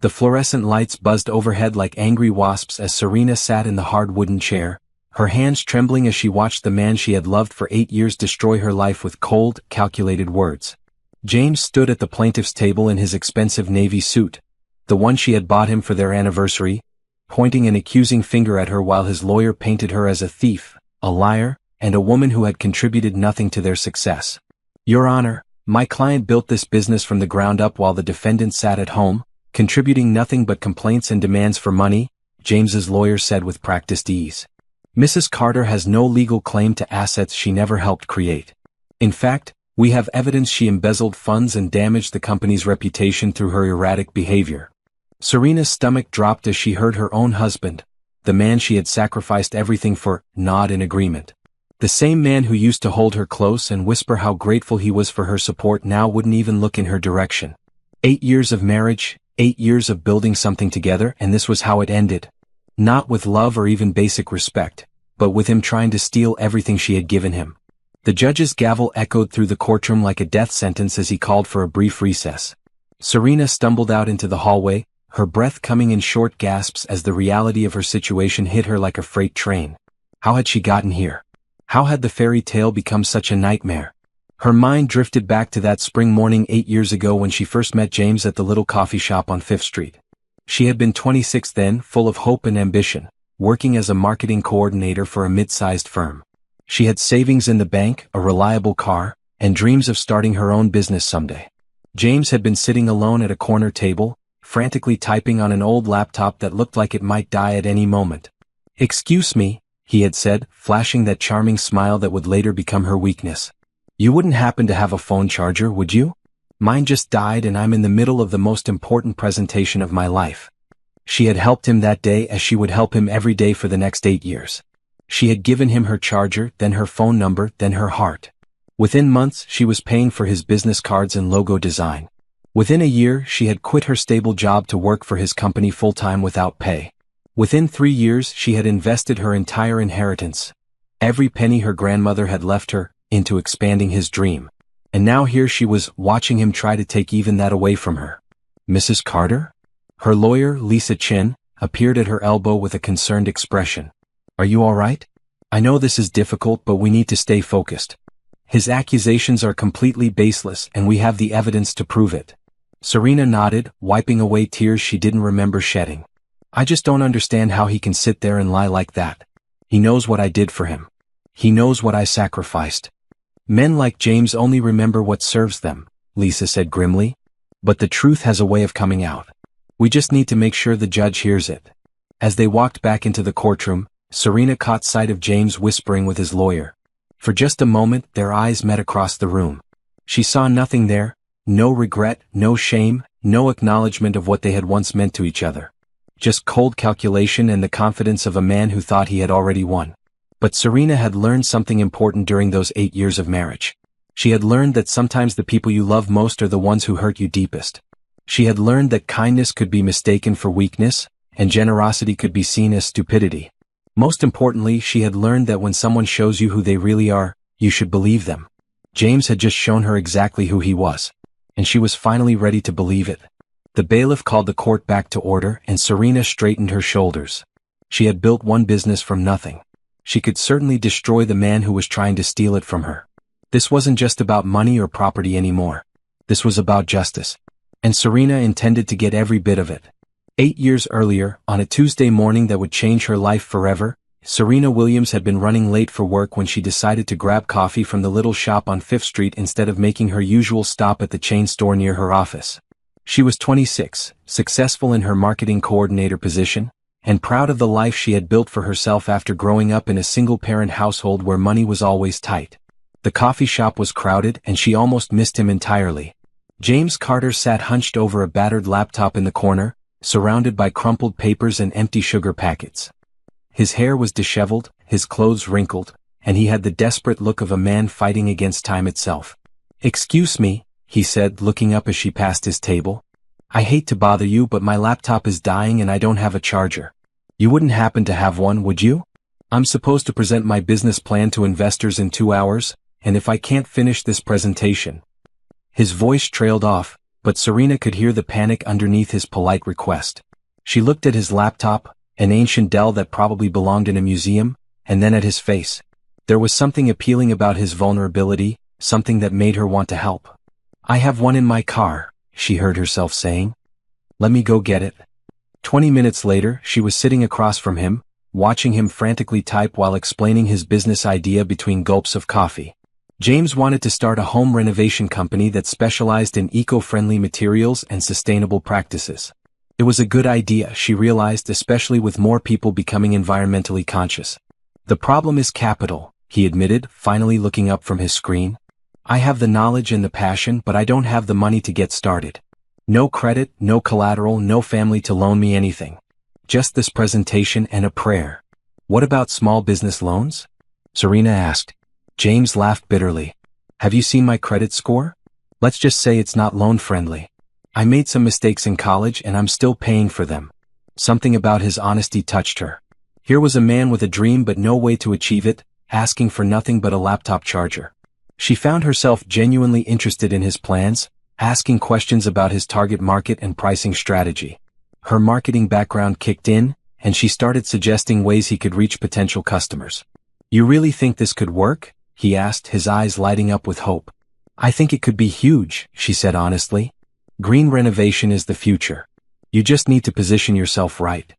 The fluorescent lights buzzed overhead like angry wasps as Serena sat in the hard wooden chair, her hands trembling as she watched the man she had loved for 8 years destroy her life with cold, calculated words. James stood at the plaintiff's table in his expensive navy suit, the one she had bought him for their anniversary, pointing an accusing finger at her while his lawyer painted her as a thief, a liar, and a woman who had contributed nothing to their success. Your Honor, my client built this business from the ground up while the defendant sat at home, contributing nothing but complaints and demands for money, James's lawyer said with practiced ease. Mrs. Carter has no legal claim to assets she never helped create. In fact, we have evidence she embezzled funds and damaged the company's reputation through her erratic behavior. Serena's stomach dropped as she heard her own husband, the man she had sacrificed everything for, nod in agreement. The same man who used to hold her close and whisper how grateful he was for her support now wouldn't even look in her direction. 8 years of marriage, 8 years of building something together, and this was how it ended. Not with love or even basic respect, but with him trying to steal everything she had given him. The judge's gavel echoed through the courtroom like a death sentence as he called for a brief recess. Serena stumbled out into the hallway, her breath coming in short gasps as the reality of her situation hit her like a freight train. How had she gotten here? How had the fairy tale become such a nightmare? Her mind drifted back to that spring morning 8 years ago when she first met James at the little coffee shop on 5th Street. She had been 26 then, full of hope and ambition, working as a marketing coordinator for a mid-sized firm. She had savings in the bank, a reliable car, and dreams of starting her own business someday. James had been sitting alone at a corner table, frantically typing on an old laptop that looked like it might die at any moment. "Excuse me," he had said, flashing that charming smile that would later become her weakness. "You wouldn't happen to have a phone charger, would you? Mine just died and I'm in the middle of the most important presentation of my life." She had helped him that day as she would help him every day for the next 8 years. She had given him her charger, then her phone number, then her heart. Within months, she was paying for his business cards and logo design. Within a year, she had quit her stable job to work for his company full-time without pay. Within 3 years, she had invested her entire inheritance, every penny her grandmother had left her, into expanding his dream. And now here she was, watching him try to take even that away from her. "Mrs. Carter?" Her lawyer, Lisa Chin, appeared at her elbow with a concerned expression. "Are you all right? I know this is difficult, but we need to stay focused. His accusations are completely baseless and we have the evidence to prove it." Serena nodded, wiping away tears she didn't remember shedding. "I just don't understand how he can sit there and lie like that. He knows what I did for him. He knows what I sacrificed." "Men like James only remember what serves them," Lisa said grimly. "But the truth has a way of coming out. We just need to make sure the judge hears it." As they walked back into the courtroom, Serena caught sight of James whispering with his lawyer. For just a moment, their eyes met across the room. She saw nothing there, no regret, no shame, no acknowledgement of what they had once meant to each other. Just cold calculation and the confidence of a man who thought he had already won. But Serena had learned something important during those 8 years of marriage. She had learned that sometimes the people you love most are the ones who hurt you deepest. She had learned that kindness could be mistaken for weakness, and generosity could be seen as stupidity. Most importantly, she had learned that when someone shows you who they really are, you should believe them. James had just shown her exactly who he was, and she was finally ready to believe it. The bailiff called the court back to order and Serena straightened her shoulders. She had built one business from nothing. She could certainly destroy the man who was trying to steal it from her. This wasn't just about money or property anymore. This was about justice. And Serena intended to get every bit of it. 8 years earlier, on a Tuesday morning that would change her life forever, Serena Williams had been running late for work when she decided to grab coffee from the little shop on 5th Street instead of making her usual stop at the chain store near her office. She was 26, successful in her marketing coordinator position, and proud of the life she had built for herself after growing up in a single-parent household where money was always tight. The coffee shop was crowded and she almost missed him entirely. James Carter sat hunched over a battered laptop in the corner, surrounded by crumpled papers and empty sugar packets. His hair was disheveled, his clothes wrinkled, and he had the desperate look of a man fighting against time itself. "Excuse me," he said, looking up as she passed his table. "I hate to bother you, but my laptop is dying and I don't have a charger. You wouldn't happen to have one, would you? I'm supposed to present my business plan to investors in 2 hours, and if I can't finish this presentation..." His voice trailed off, but Serena could hear the panic underneath his polite request. She looked at his laptop, an ancient Dell that probably belonged in a museum, and then at his face. There was something appealing about his vulnerability, something that made her want to help. "I have one in my car," she heard herself saying. "Let me go get it." 20 minutes later, she was sitting across from him, watching him frantically type while explaining his business idea between gulps of coffee. James wanted to start a home renovation company that specialized in eco-friendly materials and sustainable practices. It was a good idea, she realized, especially with more people becoming environmentally conscious. "The problem is capital," he admitted, finally looking up from his screen. "I have the knowledge and the passion, but I don't have the money to get started. No credit, no collateral, no family to loan me anything. Just this presentation and a prayer." "What about small business loans?" Serena asked. James laughed bitterly. "Have you seen my credit score? Let's just say it's not loan-friendly. I made some mistakes in college and I'm still paying for them." Something about his honesty touched her. Here was a man with a dream but no way to achieve it, asking for nothing but a laptop charger. She found herself genuinely interested in his plans, asking questions about his target market and pricing strategy. Her marketing background kicked in, and she started suggesting ways he could reach potential customers. "You really think this could work?" he asked, his eyes lighting up with hope. "I think it could be huge," she said honestly. "Green renovation is the future. You just need to position yourself right."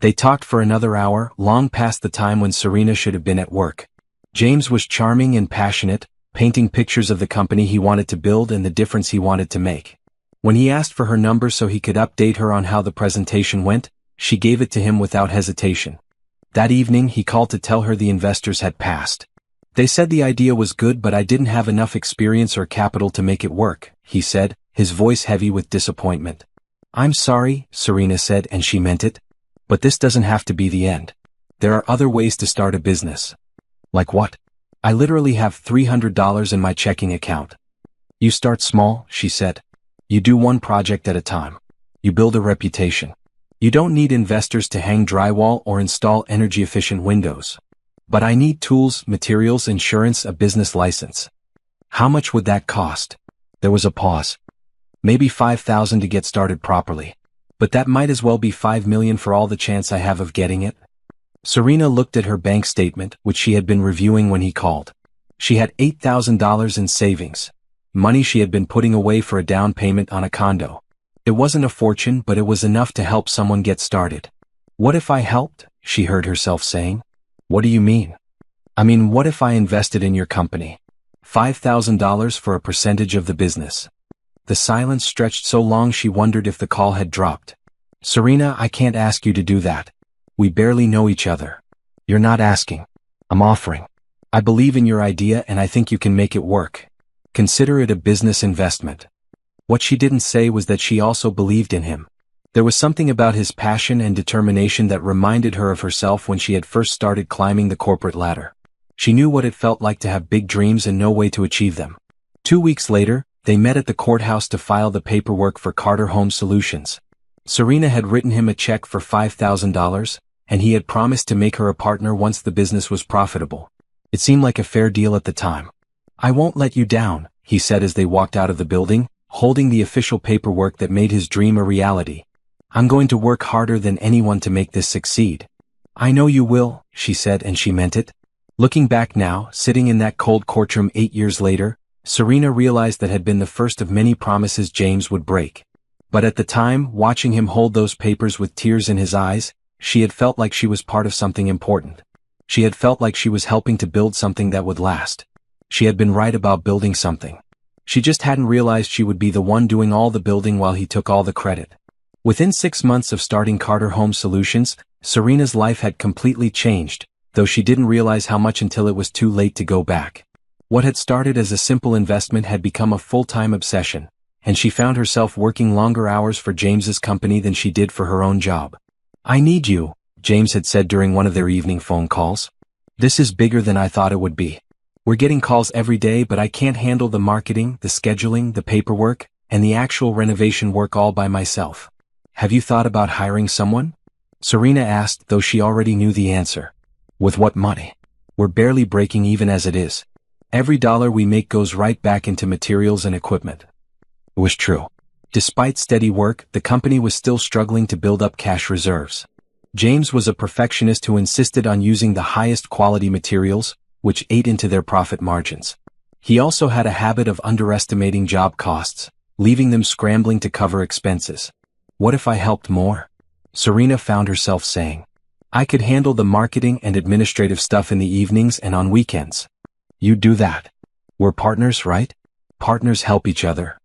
They talked for another hour, long past the time when Serena should have been at work. James was charming and passionate, painting pictures of the company he wanted to build and the difference he wanted to make. When he asked for her number so he could update her on how the presentation went, she gave it to him without hesitation. That evening he called to tell her the investors had passed. "They said the idea was good but I didn't have enough experience or capital to make it work," he said, his voice heavy with disappointment. "I'm sorry," Serena said, and she meant it. "But this doesn't have to be the end. There are other ways to start a business." "Like what?" "I literally have $300 in my checking account." "You start small," she said. "You do one project at a time. You build a reputation. You don't need investors to hang drywall or install energy-efficient windows. But I need tools, materials, insurance, a business license." "How much would that cost?" There was a pause. "Maybe $5,000 to get started properly. But that might as well be $5 million for all the chance I have of getting it." Serena looked at her bank statement, which she had been reviewing when he called. She had $8,000 in savings. Money she had been putting away for a down payment on a condo. It wasn't a fortune, but it was enough to help someone get started. "What if I helped?" she heard herself saying. "What do you mean?" "I mean, what if I invested in your company? $5,000 for a percentage of the business." The silence stretched so long she wondered if the call had dropped. "Serena, I can't ask you to do that. We barely know each other." "You're not asking. I'm offering. I believe in your idea and I think you can make it work. Consider it a business investment." What she didn't say was that she also believed in him. There was something about his passion and determination that reminded her of herself when she had first started climbing the corporate ladder. She knew what it felt like to have big dreams and no way to achieve them. 2 weeks later, they met at the courthouse to file the paperwork for Carter Home Solutions. Serena had written him a check for $5,000, and he had promised to make her a partner once the business was profitable. It seemed like a fair deal at the time. "I won't let you down," he said as they walked out of the building, holding the official paperwork that made his dream a reality. "I'm going to work harder than anyone to make this succeed." "I know you will," she said, and she meant it. Looking back now, sitting in that cold courtroom 8 years later, Serena realized that had been the first of many promises James would break. But at the time, watching him hold those papers with tears in his eyes, she had felt like she was part of something important. She had felt like she was helping to build something that would last. She had been right about building something. She just hadn't realized she would be the one doing all the building while he took all the credit. Within 6 months of starting Carter Home Solutions, Serena's life had completely changed, though she didn't realize how much until it was too late to go back. What had started as a simple investment had become a full-time obsession, and she found herself working longer hours for James's company than she did for her own job. "I need you," James had said during one of their evening phone calls. "This is bigger than I thought it would be. We're getting calls every day, but I can't handle the marketing, the scheduling, the paperwork, and the actual renovation work all by myself. Have you thought about hiring someone?" Serena asked, though she already knew the answer. "With what money? We're barely breaking even as it is. Every dollar we make goes right back into materials and equipment." It was true. Despite steady work, the company was still struggling to build up cash reserves. James was a perfectionist who insisted on using the highest quality materials, which ate into their profit margins. He also had a habit of underestimating job costs, leaving them scrambling to cover expenses. What if I helped more? Serena found herself saying. I could handle the marketing and administrative stuff in the evenings and on weekends. You do that. We're partners, right? Partners help each other.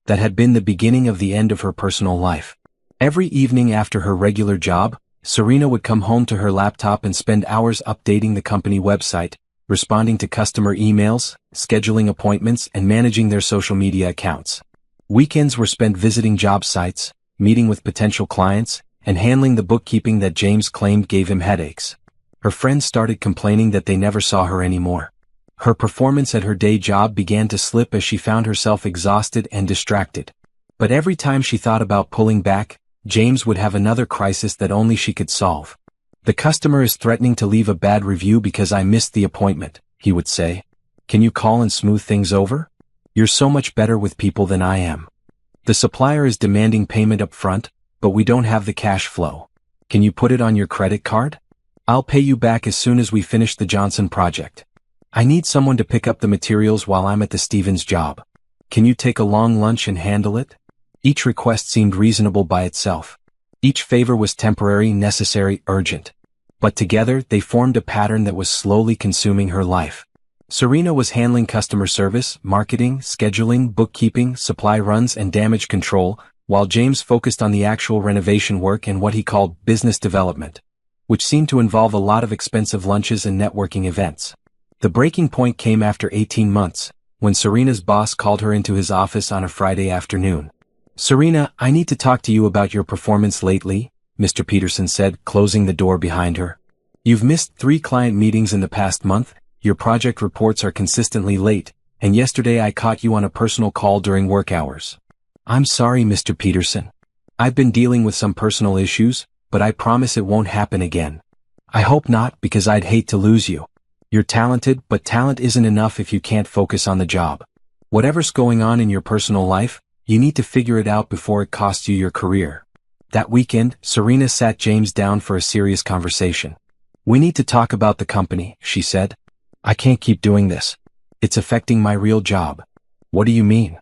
That had been the beginning of the end of her personal life. Every evening after her regular job, Serena would come home to her laptop and spend hours updating the company website, responding to customer emails, scheduling appointments, and managing their social media accounts. Weekends were spent visiting job sites, meeting with potential clients, and handling the bookkeeping that James claimed gave him headaches. Her friends started complaining that they never saw her anymore. Her performance at her day job began to slip as she found herself exhausted and distracted. But every time she thought about pulling back, James would have another crisis that only she could solve. The customer is threatening to leave a bad review because I missed the appointment, he would say. Can you call and smooth things over? You're so much better with people than I am. The supplier is demanding payment up front, but we don't have the cash flow. Can you put it on your credit card? I'll pay you back as soon as we finish the Johnson project. I need someone to pick up the materials while I'm at the Stevens job. Can you take a long lunch and handle it? Each request seemed reasonable by itself. Each favor was temporary, necessary, urgent. But together, they formed a pattern that was slowly consuming her life. Serena was handling customer service, marketing, scheduling, bookkeeping, supply runs, and damage control, while James focused on the actual renovation work and what he called business development, which seemed to involve a lot of expensive lunches and networking events. The breaking point came after 18 months, when Serena's boss called her into his office on a Friday afternoon. Serena, I need to talk to you about your performance lately, Mr. Peterson said, closing the door behind her. You've missed 3 client meetings in the past month, your project reports are consistently late, and yesterday I caught you on a personal call during work hours. I'm sorry, Mr. Peterson. I've been dealing with some personal issues, but I promise it won't happen again. I hope not, because I'd hate to lose you. You're talented, but talent isn't enough if you can't focus on the job. Whatever's going on in your personal life, you need to figure it out before it costs you your career. That weekend, Serena sat James down for a serious conversation. We need to talk about the company, she said. I can't keep doing this. It's affecting my real job. What do you mean?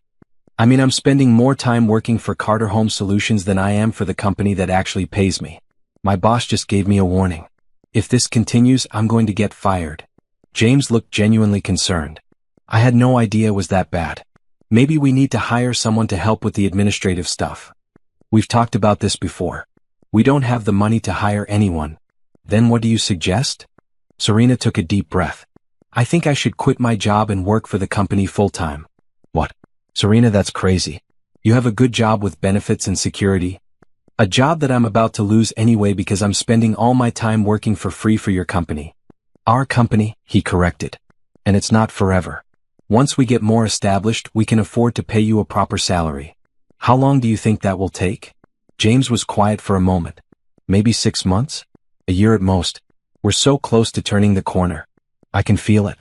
I mean, I'm spending more time working for Carter Home Solutions than I am for the company that actually pays me. My boss just gave me a warning. If this continues, I'm going to get fired. James looked genuinely concerned. I had no idea it was that bad. Maybe we need to hire someone to help with the administrative stuff. We've talked about this before. We don't have the money to hire anyone. Then what do you suggest? Serena took a deep breath. I think I should quit my job and work for the company full-time. What? Serena, that's crazy. You have a good job with benefits and security. A job that I'm about to lose anyway because I'm spending all my time working for free for your company. Our company, he corrected. And it's not forever. Once we get more established, we can afford to pay you a proper salary. How long do you think that will take? James was quiet for a moment. Maybe 6 months? A year at most. We're so close to turning the corner. I can feel it.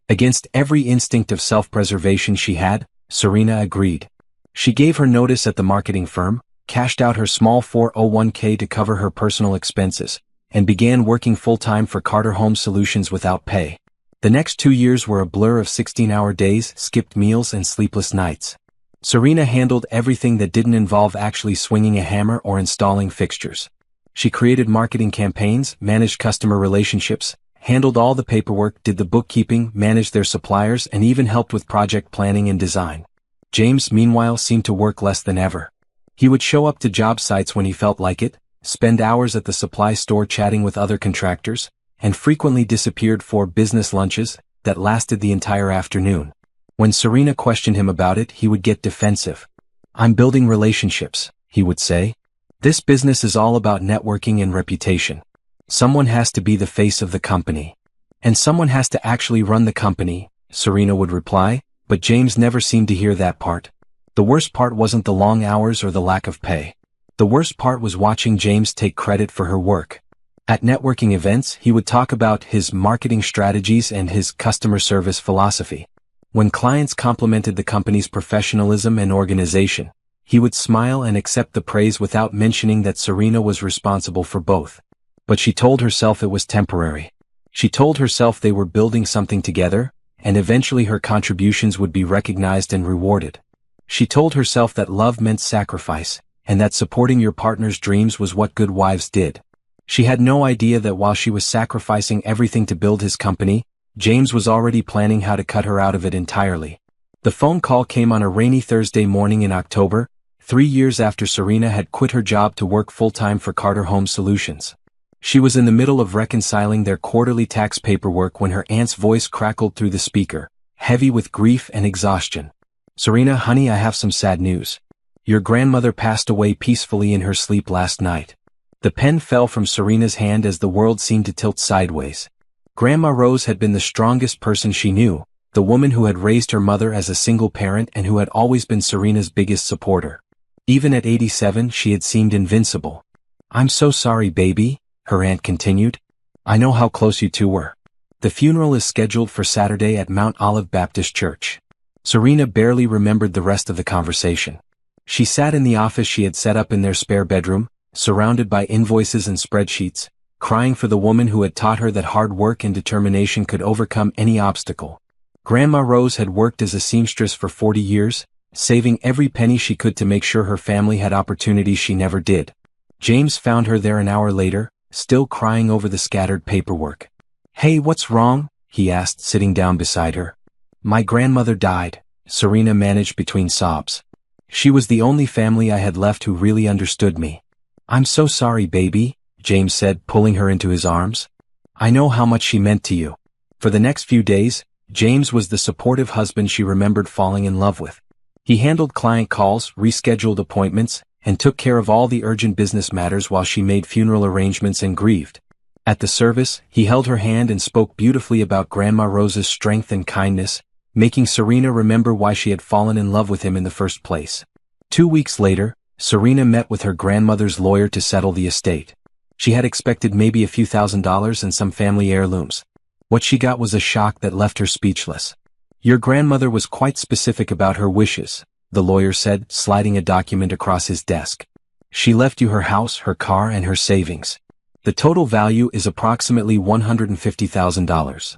Against every instinct of self-preservation she had, Serena agreed. She gave her notice at the marketing firm, cashed out her small 401k to cover her personal expenses, and began working full-time for Carter Home Solutions without pay. The next 2 years were a blur of 16-hour days, skipped meals, and sleepless nights. Serena handled everything that didn't involve actually swinging a hammer or installing fixtures. She created marketing campaigns, managed customer relationships, handled all the paperwork, did the bookkeeping, managed their suppliers, and even helped with project planning and design. James, meanwhile, seemed to work less than ever. He would show up to job sites when he felt like it, spend hours at the supply store chatting with other contractors, and frequently disappeared for business lunches that lasted the entire afternoon. When Serena questioned him about it, he would get defensive. I'm building relationships, he would say. This business is all about networking and reputation. Someone has to be the face of the company. And someone has to actually run the company, Serena would reply, but James never seemed to hear that part. The worst part wasn't the long hours or the lack of pay. The worst part was watching James take credit for her work. At networking events, he would talk about his marketing strategies and his customer service philosophy. When clients complimented the company's professionalism and organization, He would smile and accept the praise without mentioning that Serena was responsible for both. But she told herself it was temporary. She told herself they were building something together, and eventually her contributions would be recognized and rewarded. She told herself that love meant sacrifice, and that supporting your partner's dreams was what good wives did. She had no idea that while she was sacrificing everything to build his company, James was already planning how to cut her out of it entirely. The phone call came on a rainy Thursday morning in October, 3 years after Serena had quit her job to work full-time for Carter Home Solutions. She was in the middle of reconciling their quarterly tax paperwork when her aunt's voice crackled through the speaker, heavy with grief and exhaustion. "Serena, honey, I have some sad news. Your grandmother passed away peacefully in her sleep last night." The pen fell from Serena's hand as the world seemed to tilt sideways. Grandma Rose had been the strongest person she knew, the woman who had raised her mother as a single parent and who had always been Serena's biggest supporter. Even at 87, she had seemed invincible. "I'm so sorry, baby," her aunt continued. "I know how close you two were. The funeral is scheduled for Saturday at Mount Olive Baptist Church." Serena barely remembered the rest of the conversation. She sat in the office she had set up in their spare bedroom, surrounded by invoices and spreadsheets, crying for the woman who had taught her that hard work and determination could overcome any obstacle. Grandma Rose had worked as a seamstress for 40 years, saving every penny she could to make sure her family had opportunities she never did. James found her there an hour later, still crying over the scattered paperwork. "Hey, what's wrong?" he asked, sitting down beside her. "My grandmother died," Serena managed between sobs. "She was the only family I had left who really understood me." "I'm so sorry, baby," James said, pulling her into his arms. "I know how much she meant to you." For the next few days, James was the supportive husband she remembered falling in love with. He handled client calls, rescheduled appointments, and took care of all the urgent business matters while she made funeral arrangements and grieved. At the service, he held her hand and spoke beautifully about Grandma Rose's strength and kindness, making Serena remember why she had fallen in love with him in the first place. 2 weeks later, Serena met with her grandmother's lawyer to settle the estate. She had expected maybe a few $1,000s and some family heirlooms. What she got was a shock that left her speechless. "Your grandmother was quite specific about her wishes," the lawyer said, sliding a document across his desk. "She left you her house, her car, and her savings. The total value is approximately $150,000.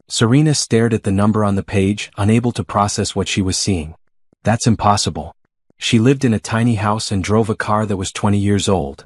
Serena stared at the number on the page, unable to process what she was seeing. "That's impossible. She lived in a tiny house and drove a car that was 20 years old.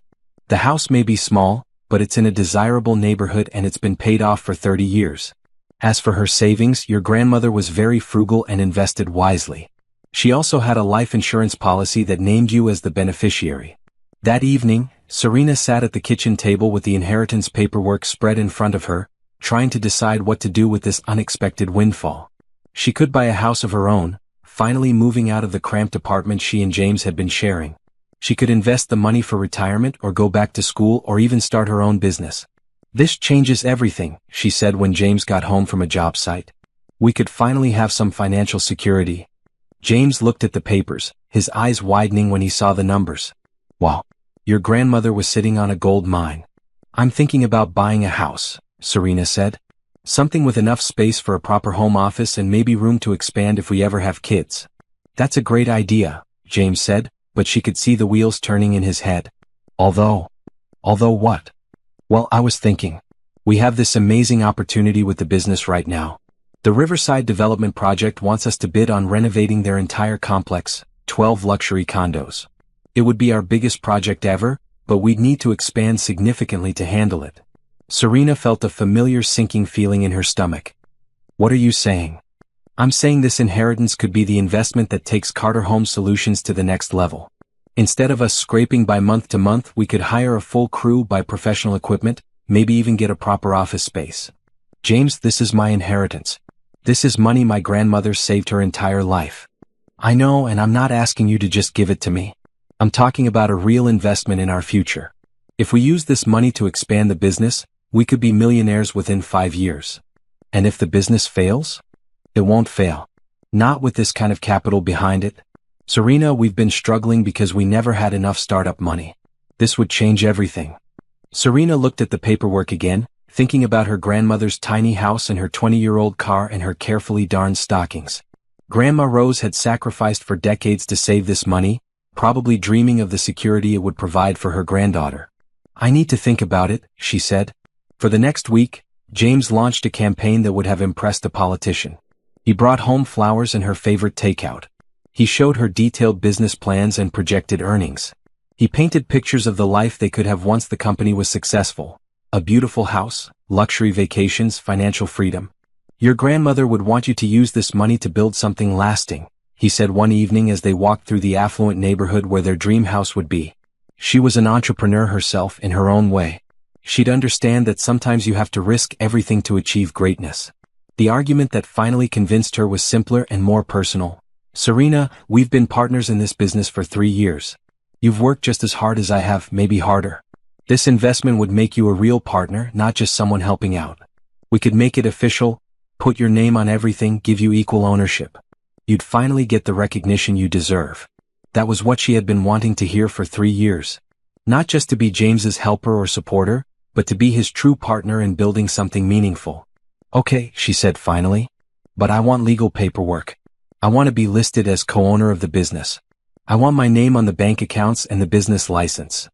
The house may be small, but it's in a desirable neighborhood and it's been paid off for 30 years. As for her savings, your grandmother was very frugal and invested wisely. She also had a life insurance policy that named you as the beneficiary." That evening, Serena sat at the kitchen table with the inheritance paperwork spread in front of her, trying to decide what to do with this unexpected windfall. She could buy a house of her own, finally moving out of the cramped apartment she and James had been sharing. She could invest the money for retirement or go back to school or even start her own business. "This changes everything," she said when James got home from a job site. "We could finally have some financial security." James looked at the papers, his eyes widening when he saw the numbers. "Wow. Your grandmother was sitting on a gold mine." "I'm thinking about buying a house," Serena said. "Something with enough space for a proper home office and maybe room to expand if we ever have kids." "That's a great idea," James said, but she could see the wheels turning in his head. Although what? "Well, I was thinking. We have this amazing opportunity with the business right now. The Riverside Development Project wants us to bid on renovating their entire complex, 12 luxury condos. It would be our biggest project ever, but we'd need to expand significantly to handle it." Serena felt a familiar sinking feeling in her stomach. "What are you saying?" "I'm saying this inheritance could be the investment that takes Carter Home Solutions to the next level. Instead of us scraping by month to month, we could hire a full crew, buy professional equipment, maybe even get a proper office space." "James, this is my inheritance. This is money my grandmother saved her entire life." "I know, and I'm not asking you to just give it to me. I'm talking about a real investment in our future. If we use this money to expand the business, we could be millionaires within 5 years. And if the business fails? It won't fail. Not with this kind of capital behind it. Serena, we've been struggling because we never had enough startup money. This would change everything." Serena looked at the paperwork again, thinking about her grandmother's tiny house and her 20-year-old car and her carefully darned stockings. Grandma Rose had sacrificed for decades to save this money, probably dreaming of the security it would provide for her granddaughter. "I need to think about it," she said. For the next week, James launched a campaign that would have impressed a politician. He brought home flowers and her favorite takeout. He showed her detailed business plans and projected earnings. He painted pictures of the life they could have once the company was successful. A beautiful house, luxury vacations, financial freedom. "Your grandmother would want you to use this money to build something lasting," he said one evening as they walked through the affluent neighborhood where their dream house would be. She was an entrepreneur herself in her own way. She'd understand that sometimes you have to risk everything to achieve greatness. The argument that finally convinced her was simpler and more personal. "Serena, we've been partners in this business for 3 years. You've worked just as hard as I have, maybe harder. This investment would make you a real partner, not just someone helping out. We could make it official, put your name on everything, give you equal ownership. You'd finally get the recognition you deserve." That was what she had been wanting to hear for 3 years. Not just to be James's helper or supporter, but to be his true partner in building something meaningful. "Okay," she said finally. "But I want legal paperwork. I want to be listed as co-owner of the business. I want my name on the bank accounts and the business license."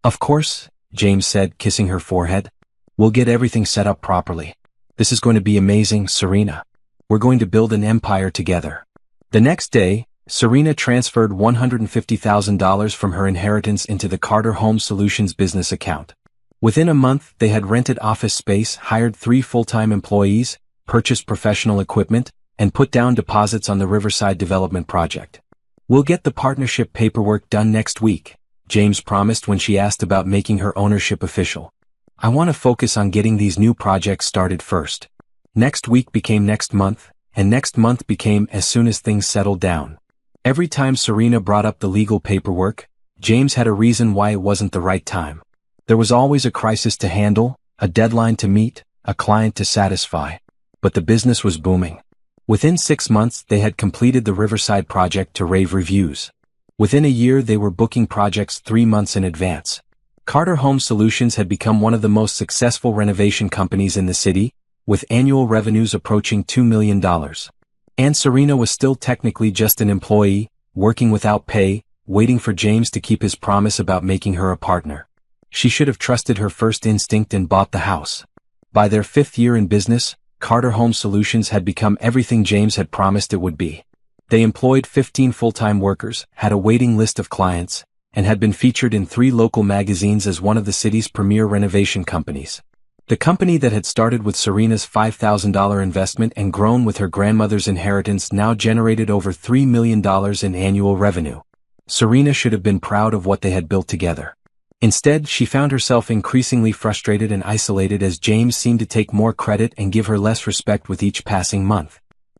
"Of course," James said, kissing her forehead. "We'll get everything set up properly. This is going to be amazing, Serena. We're going to build an empire together." The next day, Serena transferred $150,000 from her inheritance into the Carter Home Solutions business account. Within a month, they had rented office space, hired 3 full-time employees, purchased professional equipment, and put down deposits on the Riverside Development Project. "We'll get the partnership paperwork done next week," James promised when she asked about making her ownership official. "I want to focus on getting these new projects started first." Next week became next month, and next month became as soon as things settled down. Every time Serena brought up the legal paperwork, James had a reason why it wasn't the right time. There was always a crisis to handle, a deadline to meet, a client to satisfy. But the business was booming. Within 6 months, they had completed the Riverside project to rave reviews. Within a year, they were booking projects 3 months in advance. Carter Home Solutions had become one of the most successful renovation companies in the city, with annual revenues approaching $2 million. And Serena was still technically just an employee, working without pay, waiting for James to keep his promise about making her a partner. She should have trusted her first instinct and bought the house. By their 5th year in business, Carter Home Solutions had become everything James had promised it would be. They employed 15 full-time workers, had a waiting list of clients, and had been featured in 3 local magazines as one of the city's premier renovation companies. The company that had started with Serena's $5,000 investment and grown with her grandmother's inheritance now generated over $3 million in annual revenue. Serena should have been proud of what they had built together. Instead, she found herself increasingly frustrated and isolated as James seemed to take more credit and give her less respect with each passing month.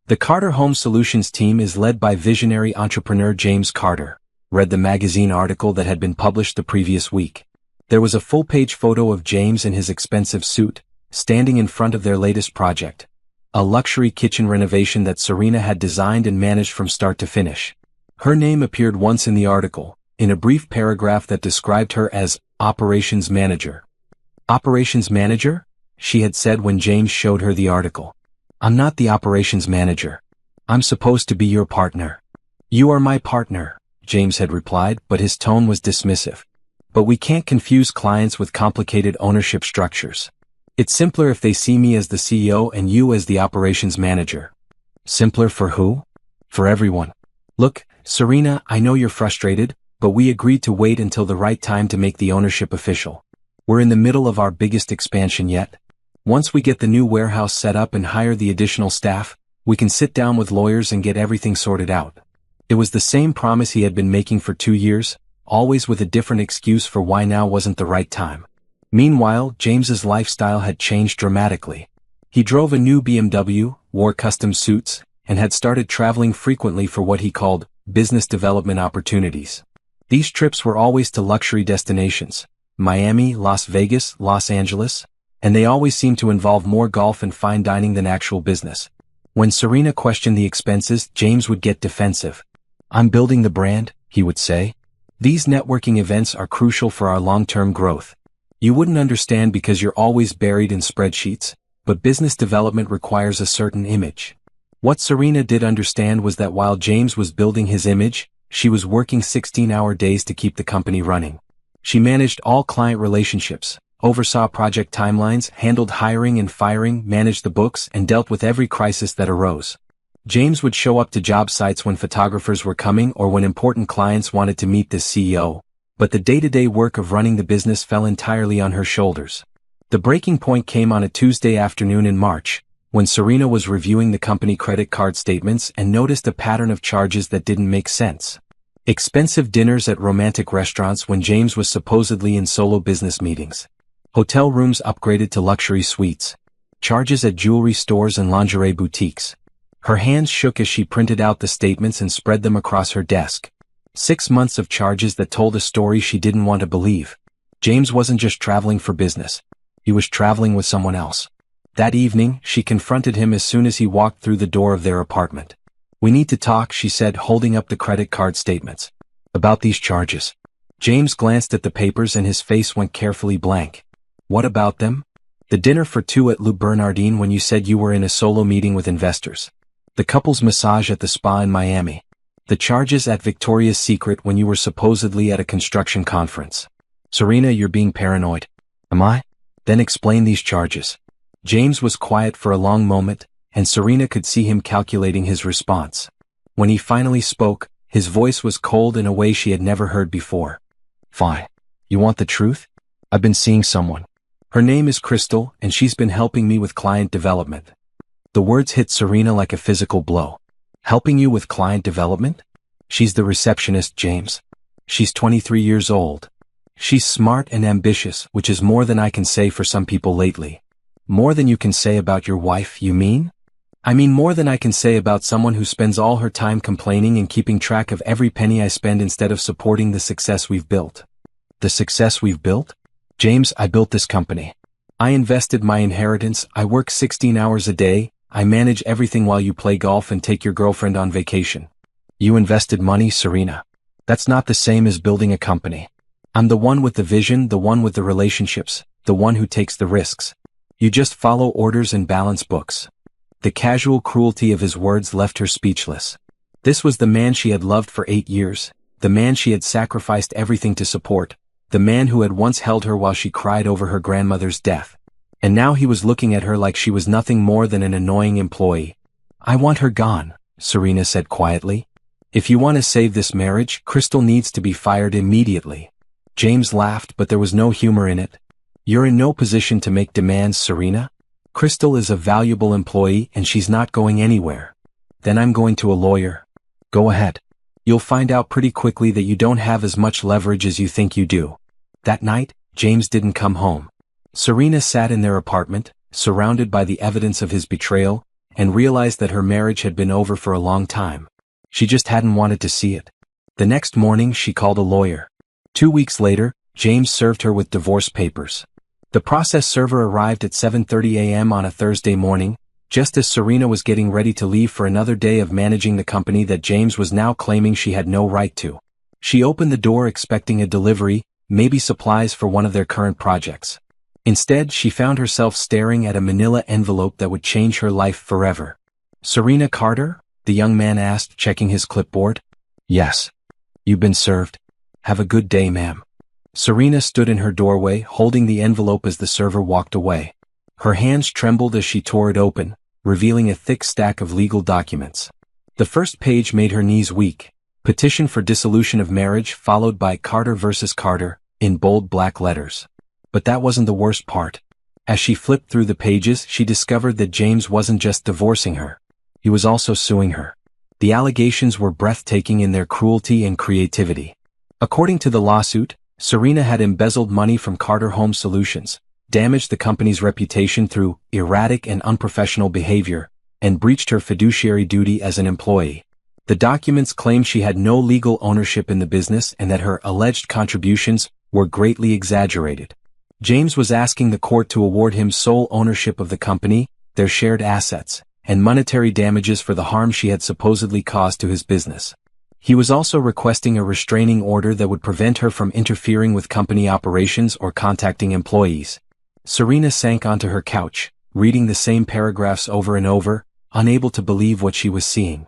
The Carter Home Solutions team is led by visionary entrepreneur James Carter, read the magazine article that had been published the previous week. There was a full-page photo of James in his expensive suit, standing in front of their latest project, a luxury kitchen renovation that Serena had designed and managed from start to finish. Her name appeared once in the article, in a brief paragraph that described her as operations manager. "Operations manager?" she had said when James showed her the article. "I'm not the operations manager. I'm supposed to be your partner." "You are my partner," James had replied, but his tone was dismissive. "But we can't confuse clients with complicated ownership structures. It's simpler if they see me as the CEO and you as the operations manager." "Simpler for who?" "For everyone. Look, Serena, I know you're frustrated, but we agreed to wait until the right time to make the ownership official. We're in the middle of our biggest expansion yet. Once we get the new warehouse set up and hire the additional staff, we can sit down with lawyers and get everything sorted out." It was the same promise he had been making for 2 years, always with a different excuse for why now wasn't the right time. Meanwhile, James's lifestyle had changed dramatically. He drove a new BMW, wore custom suits, and had started traveling frequently for what he called business development opportunities. These trips were always to luxury destinations, Miami, Las Vegas, Los Angeles, and they always seemed to involve more golf and fine dining than actual business. When Serena questioned the expenses, James would get defensive. "I'm building the brand," he would say. "These networking events are crucial for our long-term growth. You wouldn't understand because you're always buried in spreadsheets, but business development requires a certain image." What Serena did understand was that while James was building his image, She was working 16-hour days to keep the company running. She managed all client relationships, oversaw project timelines, handled hiring and firing, managed the books, and dealt with every crisis that arose. James would show up to job sites when photographers were coming or when important clients wanted to meet the CEO, but the day-to-day work of running the business fell entirely on her shoulders. The breaking point came on a Tuesday afternoon in March, when Serena was reviewing the company credit card statements and noticed a pattern of charges that didn't make sense. Expensive dinners at romantic restaurants when James was supposedly in solo business meetings. Hotel rooms upgraded to luxury suites. Charges at jewelry stores and lingerie boutiques. Her hands shook as she printed out the statements and spread them across her desk. 6 months of charges that told a story she didn't want to believe. James wasn't just traveling for business. He was traveling with someone else. That evening, she confronted him as soon as he walked through the door of their apartment. "We need to talk," she said, holding up the credit card statements. "About these charges." James glanced at the papers and his face went carefully blank. "What about them?" "The dinner for two at Le Bernardin when you said you were in a solo meeting with investors. The couple's massage at the spa in Miami. The charges at Victoria's Secret when you were supposedly at a construction conference." "Serena, you're being paranoid." "Am I?" "Then explain these charges." James was quiet for a long moment, and Serena could see him calculating his response. When he finally spoke, his voice was cold in a way she had never heard before. "Fine. You want the truth? I've been seeing someone. Her name is Crystal, and she's been helping me with client development." The words hit Serena like a physical blow. "Helping you with client development?" "She's the receptionist, James. She's 23 years old. She's smart and ambitious, which is more than I can say for some people lately." "More than you can say about your wife, you mean?" "I mean more than I can say about someone who spends all her time complaining and keeping track of every penny I spend instead of supporting the success we've built." "The success we've built?" "James, I built this company. I invested my inheritance, I work 16 hours a day, I manage everything while you play golf and take your girlfriend on vacation." "You invested money, Serena. That's not the same as building a company. I'm the one with the vision, the one with the relationships, the one who takes the risks. You just follow orders and balance books." The casual cruelty of his words left her speechless. This was the man she had loved for 8 years, the man she had sacrificed everything to support, the man who had once held her while she cried over her grandmother's death. And now he was looking at her like she was nothing more than an annoying employee. "I want her gone," Serena said quietly. "If you want to save this marriage, Crystal needs to be fired immediately." James laughed, but there was no humor in it. "You're in no position to make demands, Serena. Crystal is a valuable employee and she's not going anywhere." "Then I'm going to a lawyer." "Go ahead. You'll find out pretty quickly that you don't have as much leverage as you think you do." That night, James didn't come home. Serena sat in their apartment, surrounded by the evidence of his betrayal, and realized that her marriage had been over for a long time. She just hadn't wanted to see it. The next morning, she called a lawyer. 2 weeks later, James served her with divorce papers. The process server arrived at 7:30 a.m. on a Thursday morning, just as Serena was getting ready to leave for another day of managing the company that James was now claiming she had no right to. She opened the door expecting a delivery, maybe supplies for one of their current projects. Instead, she found herself staring at a manila envelope that would change her life forever. "Serena Carter?" the young man asked, checking his clipboard. "Yes. You've been served. Have a good day, ma'am." Serena stood in her doorway, holding the envelope as the server walked away. Her hands trembled as she tore it open, revealing a thick stack of legal documents. The first page made her knees weak. Petition for dissolution of marriage followed by Carter versus Carter, in bold black letters. But that wasn't the worst part. As she flipped through the pages, she discovered that James wasn't just divorcing her. He was also suing her. The allegations were breathtaking in their cruelty and creativity. According to the lawsuit, Serena had embezzled money from Carter Home Solutions, damaged the company's reputation through erratic and unprofessional behavior, and breached her fiduciary duty as an employee. The documents claimed she had no legal ownership in the business and that her alleged contributions were greatly exaggerated. James was asking the court to award him sole ownership of the company, their shared assets, and monetary damages for the harm she had supposedly caused to his business. He was also requesting a restraining order that would prevent her from interfering with company operations or contacting employees. Serena sank onto her couch, reading the same paragraphs over and over, unable to believe what she was seeing.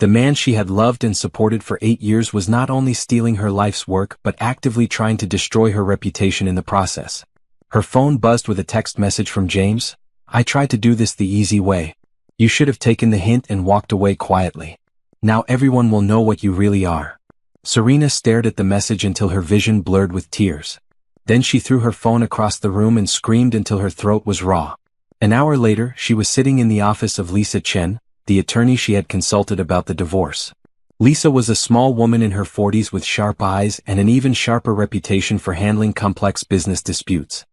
The man she had loved and supported for 8 years was not only stealing her life's work but actively trying to destroy her reputation in the process. Her phone buzzed with a text message from James. "I tried to do this the easy way. You should have taken the hint and walked away quietly. Now everyone will know what you really are." Serena stared at the message until her vision blurred with tears. Then she threw her phone across the room and screamed until her throat was raw. An hour later, she was sitting in the office of Lisa Chen, the attorney she had consulted about the divorce. Lisa was a small woman in her 40s with sharp eyes and an even sharper reputation for handling complex business disputes.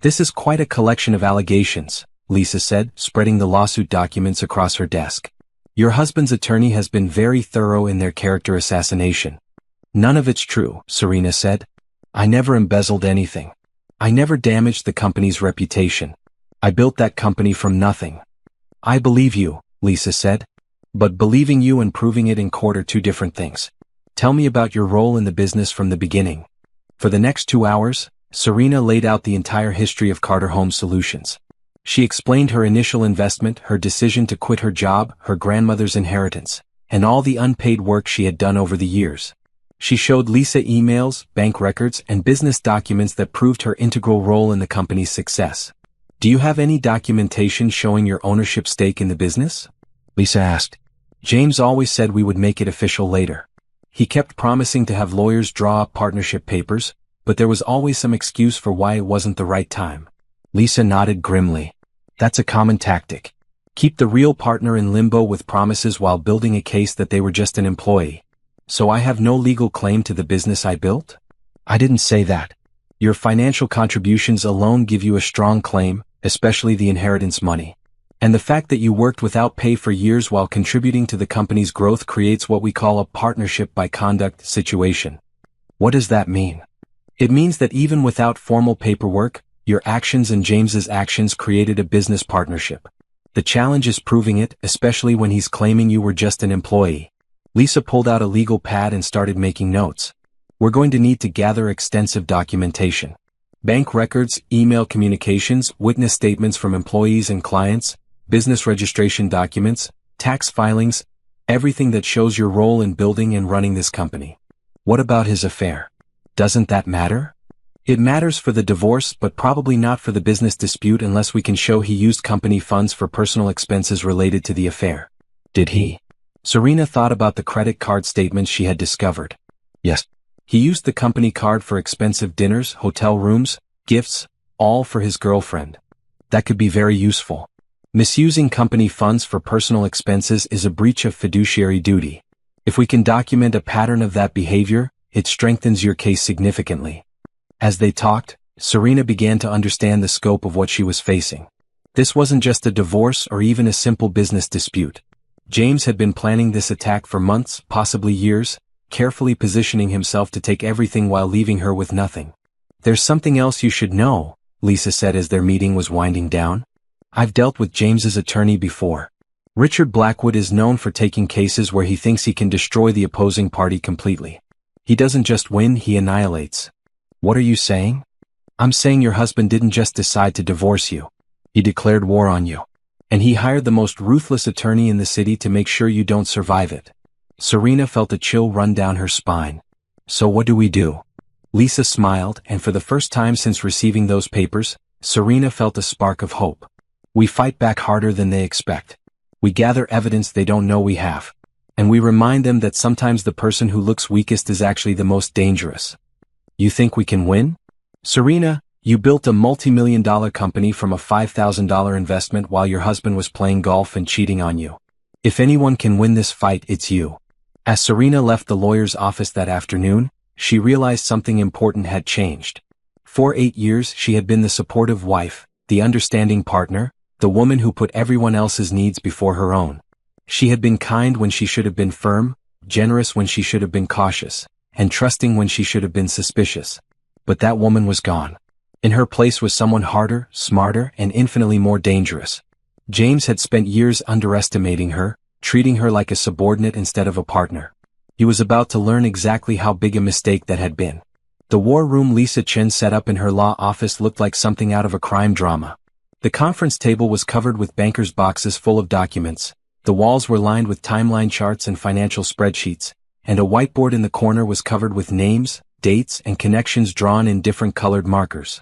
"This is quite a collection of allegations," Lisa said, spreading the lawsuit documents across her desk. "Your husband's attorney has been very thorough in their character assassination." "None of it's true," Serena said. "I never embezzled anything. I never damaged the company's reputation. I built that company from nothing." "I believe you," Lisa said. "But believing you and proving it in court are two different things. Tell me about your role in the business from the beginning." For the next 2 hours, Serena laid out the entire history of Carter Home Solutions. She explained her initial investment, her decision to quit her job, her grandmother's inheritance, and all the unpaid work she had done over the years. She showed Lisa emails, bank records, and business documents that proved her integral role in the company's success. "Do you have any documentation showing your ownership stake in the business?" Lisa asked. "James always said we would make it official later. He kept promising to have lawyers draw up partnership papers, but there was always some excuse for why it wasn't the right time." Lisa nodded grimly. "That's a common tactic. Keep the real partner in limbo with promises while building a case that they were just an employee. So I have no legal claim to the business I built?" "I didn't say that. Your financial contributions alone give you a strong claim, especially the inheritance money. And the fact that you worked without pay for years while contributing to the company's growth creates what we call a partnership by conduct situation." "What does that mean?" "It means that even without formal paperwork, your actions and James's actions created a business partnership. The challenge is proving it, especially when he's claiming you were just an employee." Lisa pulled out a legal pad and started making notes. "We're going to need to gather extensive documentation. Bank records, email communications, witness statements from employees and clients, business registration documents, tax filings, everything that shows your role in building and running this company." "What about his affair? Doesn't that matter?" "It matters for the divorce but probably not for the business dispute unless we can show he used company funds for personal expenses related to the affair." "Did he?" Serena thought about the credit card statements she had discovered. "Yes. He used the company card for expensive dinners, hotel rooms, gifts, all for his girlfriend. That could be very useful. Misusing company funds for personal expenses is a breach of fiduciary duty. If we can document a pattern of that behavior, it strengthens your case significantly." As they talked, Serena began to understand the scope of what she was facing. This wasn't just a divorce or even a simple business dispute. James had been planning this attack for months, possibly years, carefully positioning himself to take everything while leaving her with nothing. "There's something else you should know," Lisa said as their meeting was winding down. "I've dealt with James's attorney before. Richard Blackwood is known for taking cases where he thinks he can destroy the opposing party completely. He doesn't just win, he annihilates." "What are you saying?" "I'm saying your husband didn't just decide to divorce you. He declared war on you. And he hired the most ruthless attorney in the city to make sure you don't survive it." Serena felt a chill run down her spine. "So what do we do?" Lisa smiled, and for the first time since receiving those papers, Serena felt a spark of hope. "We fight back harder than they expect. We gather evidence they don't know we have. And we remind them that sometimes the person who looks weakest is actually the most dangerous." "You think we can win?" "Serena, you built a multi-million-dollar company from a $5,000 investment while your husband was playing golf and cheating on you. If anyone can win this fight, it's you." As Serena left the lawyer's office that afternoon, she realized something important had changed. For 8 years she had been the supportive wife, the understanding partner, the woman who put everyone else's needs before her own. She had been kind when she should have been firm, generous when she should have been cautious, and trusting when she should have been suspicious. But that woman was gone. In her place was someone harder, smarter, and infinitely more dangerous. James had spent years underestimating her, treating her like a subordinate instead of a partner. He was about to learn exactly how big a mistake that had been. The war room Lisa Chen set up in her law office looked like something out of a crime drama. The conference table was covered with bankers' boxes full of documents, The walls were lined with timeline charts and financial spreadsheets, and a whiteboard in the corner was covered with names, dates, and connections drawn in different colored markers.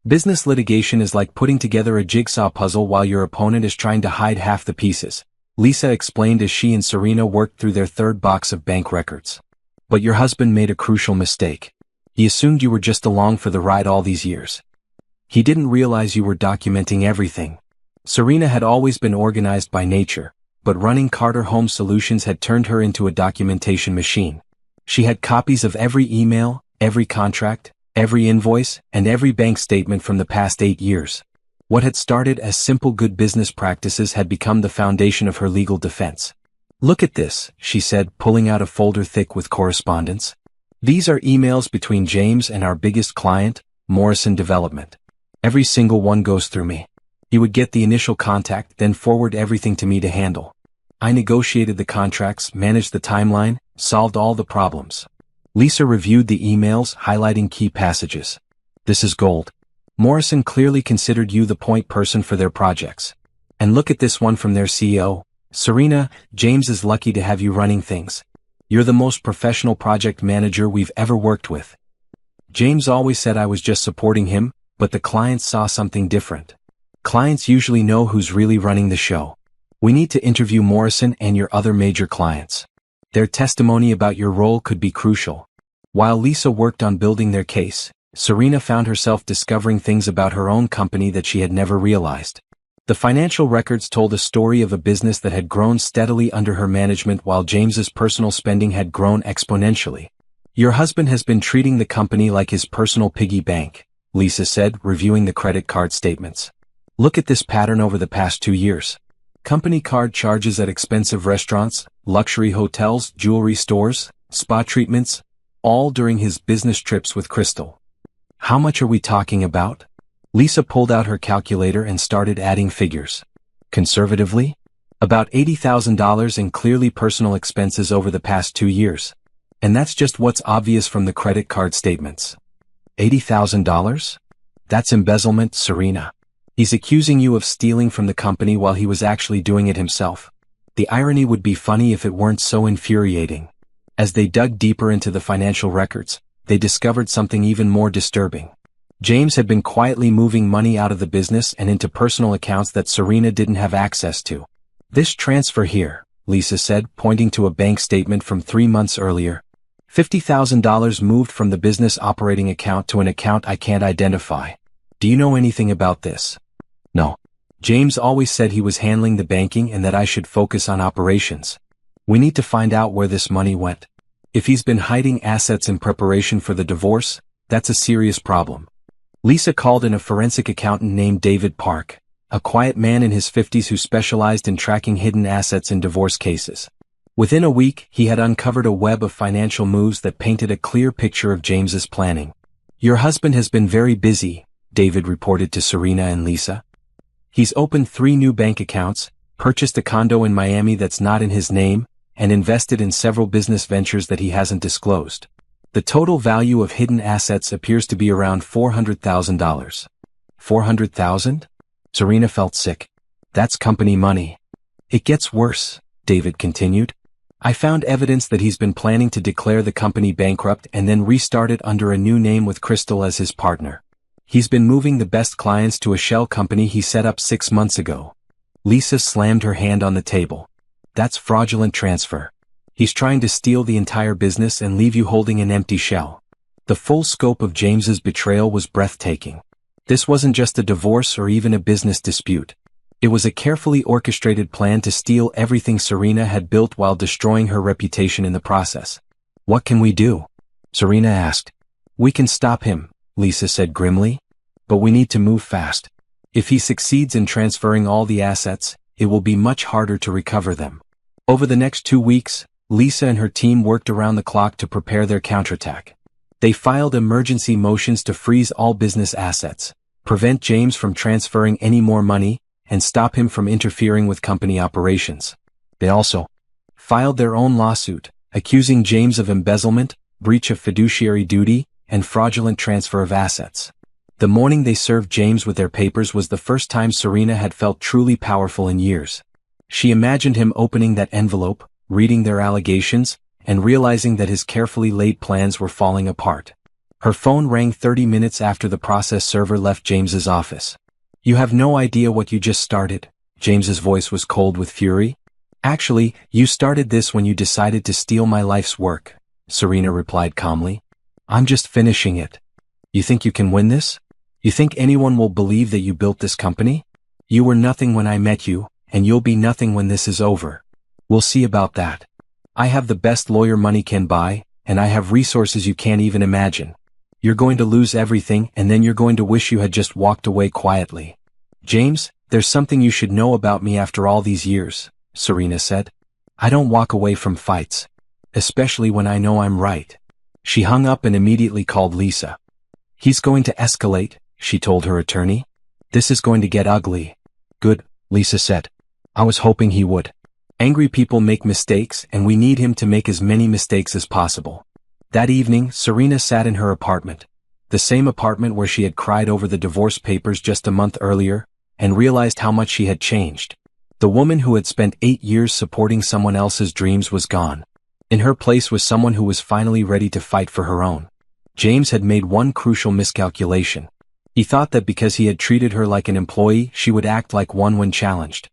Business litigation is like putting together a jigsaw puzzle while your opponent is trying to hide half the pieces, Lisa explained as she and Serena worked through their third box of bank records. But your husband made a crucial mistake. He assumed you were just along for the ride all these years. He didn't realize you were documenting everything. Serena had always been organized by nature, but running Carter Home Solutions had turned her into a documentation machine. She had copies of every email, every contract, every invoice, and every bank statement from the past 8 years. What had started as simple good business practices had become the foundation of her legal defense. "Look at this," she said, pulling out a folder thick with correspondence. "These are emails between James and our biggest client, Morrison Development. Every single one goes through me. He would get the initial contact, then forward everything to me to handle. I negotiated the contracts, managed the timeline, solved all the problems." Lisa reviewed the emails, highlighting key passages. "This is gold. Morrison clearly considered you the point person for their projects. And look at this one from their CEO. Serena, James is lucky to have you running things. You're the most professional project manager we've ever worked with. James always said I was just supporting him, but the clients saw something different. Clients usually know who's really running the show. We need to interview Morrison and your other major clients. Their testimony about your role could be crucial." While Lisa worked on building their case, Serena found herself discovering things about her own company that she had never realized. The financial records told a story of a business that had grown steadily under her management while James's personal spending had grown exponentially. "Your husband has been treating the company like his personal piggy bank," Lisa said, reviewing the credit card statements. "Look at this pattern over the past 2 years. Company card charges at expensive restaurants, luxury hotels, jewelry stores, spa treatments, all during his business trips with Crystal. How much are we talking about?" Lisa pulled out her calculator and started adding figures. Conservatively, about $80,000 in clearly personal expenses over the past 2 years. And that's just what's obvious from the credit card statements. $80,000? That's embezzlement, Serena. He's accusing you of stealing from the company while he was actually doing it himself. The irony would be funny if it weren't so infuriating. As they dug deeper into the financial records, they discovered something even more disturbing. James had been quietly moving money out of the business and into personal accounts that Serena didn't have access to. "This transfer here," Lisa said, pointing to a bank statement from 3 months earlier. $50,000 moved from the business operating account to an account I can't identify. Do you know anything about this?" "No. James always said he was handling the banking and that I should focus on operations. We need to find out where this money went. If he's been hiding assets in preparation for the divorce, that's a serious problem." Lisa called in a forensic accountant named David Park, a quiet man in his 50s who specialized in tracking hidden assets in divorce cases. Within a week, he had uncovered a web of financial moves that painted a clear picture of James's planning. "Your husband has been very busy," David reported to Serena and Lisa. "He's opened 3 new bank accounts, purchased a condo in Miami that's not in his name, and invested in several business ventures that he hasn't disclosed. The total value of hidden assets appears to be around $400,000. $400,000? Serena felt sick. That's company money. "It gets worse," David continued. "I found evidence that he's been planning to declare the company bankrupt and then restart it under a new name with Crystal as his partner. He's been moving the best clients to a shell company he set up 6 months ago." Lisa slammed her hand on the table. "That's fraudulent transfer. He's trying to steal the entire business and leave you holding an empty shell." The full scope of James's betrayal was breathtaking. This wasn't just a divorce or even a business dispute. It was a carefully orchestrated plan to steal everything Serena had built while destroying her reputation in the process. "What can we do?" Serena asked. "We can stop him," Lisa said grimly. "But we need to move fast. If he succeeds in transferring all the assets, it will be much harder to recover them." Over the next 2 weeks, Lisa and her team worked around the clock to prepare their counterattack. They filed emergency motions to freeze all business assets, prevent James from transferring any more money, and stop him from interfering with company operations. They also filed their own lawsuit, accusing James of embezzlement, breach of fiduciary duty, and fraudulent transfer of assets. The morning they served James with their papers was the first time Serena had felt truly powerful in years. She imagined him opening that envelope, reading their allegations, and realizing that his carefully laid plans were falling apart. Her phone rang 30 minutes after the process server left James's office. "You have no idea what you just started." James's voice was cold with fury. "Actually, you started this when you decided to steal my life's work," Serena replied calmly. "I'm just finishing it." "You think you can win this? You think anyone will believe that you built this company? You were nothing when I met you, and you'll be nothing when this is over. We'll see about that. I have the best lawyer money can buy, and I have resources you can't even imagine. You're going to lose everything, and then you're going to wish you had just walked away quietly." "James, there's something you should know about me after all these years," Serena said. "I don't walk away from fights. Especially when I know I'm right." She hung up and immediately called Lisa. "He's going to escalate," she told her attorney. "This is going to get ugly." "Good," Lisa said. "I was hoping he would. Angry people make mistakes, and we need him to make as many mistakes as possible." That evening, Serena sat in her apartment, the same apartment where she had cried over the divorce papers just a month earlier, and realized how much she had changed. The woman who had spent 8 years supporting someone else's dreams was gone. In her place was someone who was finally ready to fight for her own. James had made one crucial miscalculation. He thought that because he had treated her like an employee, she would act like one when challenged.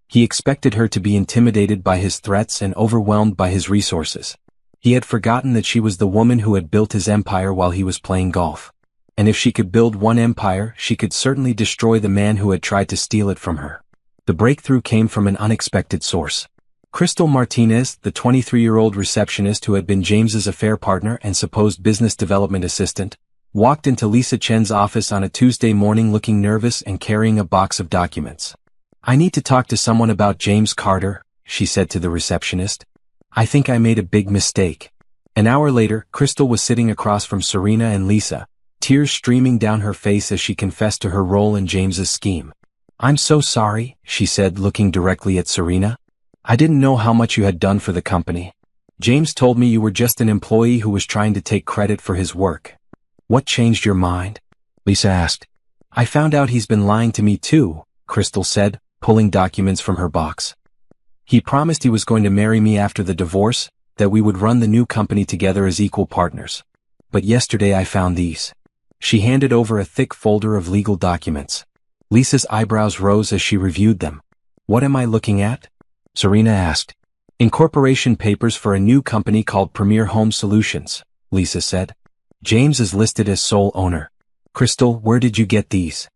He expected her to be intimidated by his threats and overwhelmed by his resources. He had forgotten that she was the woman who had built his empire while he was playing golf. And if she could build one empire, she could certainly destroy the man who had tried to steal it from her. The breakthrough came from an unexpected source. Crystal Martinez, the 23-year-old receptionist who had been James's affair partner and supposed business development assistant, walked into Lisa Chen's office on a Tuesday morning looking nervous and carrying a box of documents. "I need to talk to someone about James Carter," she said to the receptionist. "I think I made a big mistake." An hour later, Crystal was sitting across from Serena and Lisa, tears streaming down her face as she confessed to her role in James's scheme. "I'm so sorry," she said, looking directly at Serena. "I didn't know how much you had done for the company. James told me you were just an employee who was trying to take credit for his work." "What changed your mind?" Lisa asked. "I found out he's been lying to me too," Crystal said, pulling documents from her box. "He promised he was going to marry me after the divorce, that we would run the new company together as equal partners. But yesterday I found these." She handed over a thick folder of legal documents. Lisa's eyebrows rose as she reviewed them. "What am I looking at?" Serena asked. "Incorporation papers for a new company called Premier Home Solutions," Lisa said. "James is listed as sole owner." "Crystal, where did you get these?"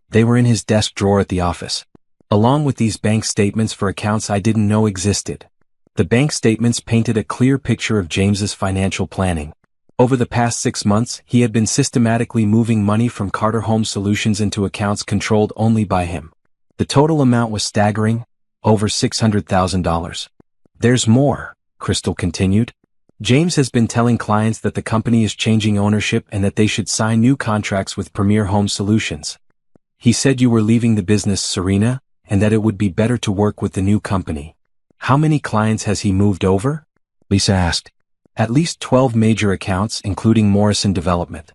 "They were in his desk drawer at the office. Along with these bank statements for accounts I didn't know existed." The bank statements painted a clear picture of James's financial planning. Over the past 6 months, he had been systematically moving money from Carter Home Solutions into accounts controlled only by him. The total amount was staggering, over $600,000. "There's more," Crystal continued. "James has been telling clients that the company is changing ownership and that they should sign new contracts with Premier Home Solutions. He said you were leaving the business, Serena, and that it would be better to work with the new company." "How many clients has he moved over?" Lisa asked. "At least 12 major accounts, including Morrison Development.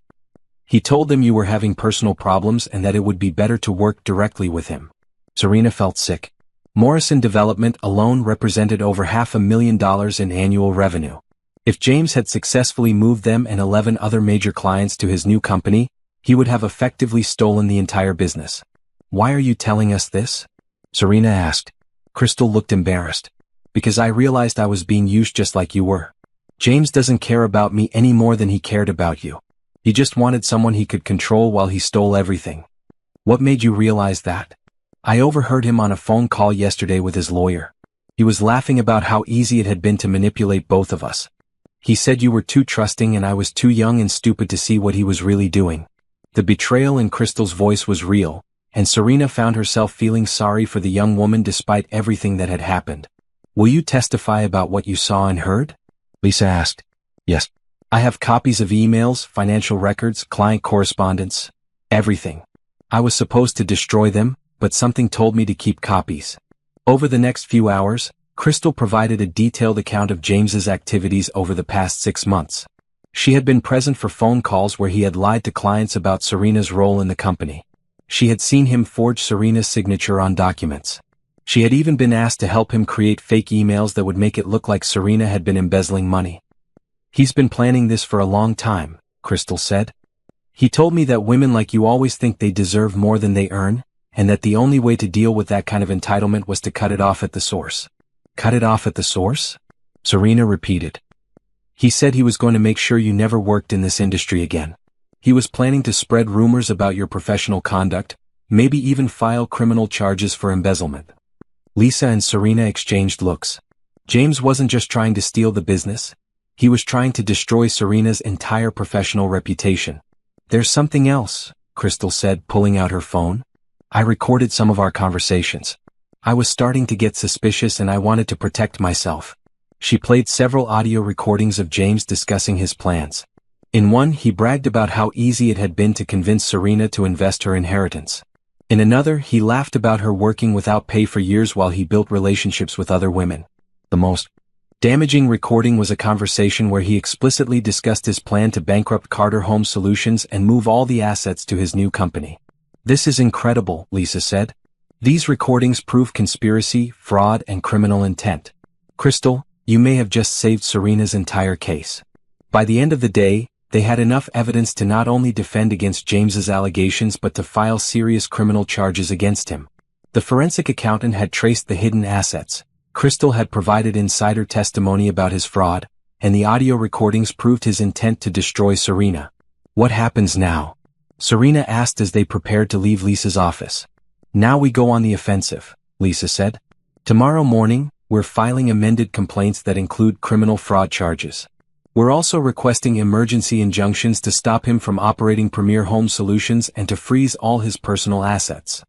He told them you were having personal problems and that it would be better to work directly with him." Serena felt sick. Morrison Development alone represented over $500,000 in annual revenue. If James had successfully moved them and 11 other major clients to his new company, he would have effectively stolen the entire business. "Why are you telling us this?" Serena asked. Crystal looked embarrassed. "Because I realized I was being used just like you were. James doesn't care about me any more than he cared about you. He just wanted someone he could control while he stole everything." "What made you realize that?" "I overheard him on a phone call yesterday with his lawyer. He was laughing about how easy it had been to manipulate both of us. He said you were too trusting and I was too young and stupid to see what he was really doing." The betrayal in Crystal's voice was real, and Serena found herself feeling sorry for the young woman despite everything that had happened. "Will you testify about what you saw and heard?" Lisa asked. "Yes. I have copies of emails, financial records, client correspondence, everything. I was supposed to destroy them, but something told me to keep copies." Over the next few hours, Crystal provided a detailed account of James's activities over the past 6 months. She had been present for phone calls where he had lied to clients about Serena's role in the company. She had seen him forge Serena's signature on documents. She had even been asked to help him create fake emails that would make it look like Serena had been embezzling money. "He's been planning this for a long time," Crystal said. "He told me that women like you always think they deserve more than they earn, and that the only way to deal with that kind of entitlement was to cut it off at the source." "Cut it off at the source?" Serena repeated. "He said he was going to make sure you never worked in this industry again. He was planning to spread rumors about your professional conduct, maybe even file criminal charges for embezzlement." Lisa and Serena exchanged looks. James wasn't just trying to steal the business. He was trying to destroy Serena's entire professional reputation. "There's something else," Crystal said, pulling out her phone. "I recorded some of our conversations. I was starting to get suspicious and I wanted to protect myself." She played several audio recordings of James discussing his plans. In one, he bragged about how easy it had been to convince Serena to invest her inheritance. In another, he laughed about her working without pay for years while he built relationships with other women. The most damaging recording was a conversation where he explicitly discussed his plan to bankrupt Carter Home Solutions and move all the assets to his new company. "This is incredible," Lisa said. "These recordings prove conspiracy, fraud, and criminal intent. Crystal, you may have just saved Serena's entire case." By the end of the day, they had enough evidence to not only defend against James's allegations but to file serious criminal charges against him. The forensic accountant had traced the hidden assets, Crystal had provided insider testimony about his fraud, and the audio recordings proved his intent to destroy Serena. "What happens now?" Serena asked as they prepared to leave Lisa's office. "Now we go on the offensive," Lisa said. "Tomorrow morning, we're filing amended complaints that include criminal fraud charges. We're also requesting emergency injunctions to stop him from operating Premier Home Solutions and to freeze all his personal assets."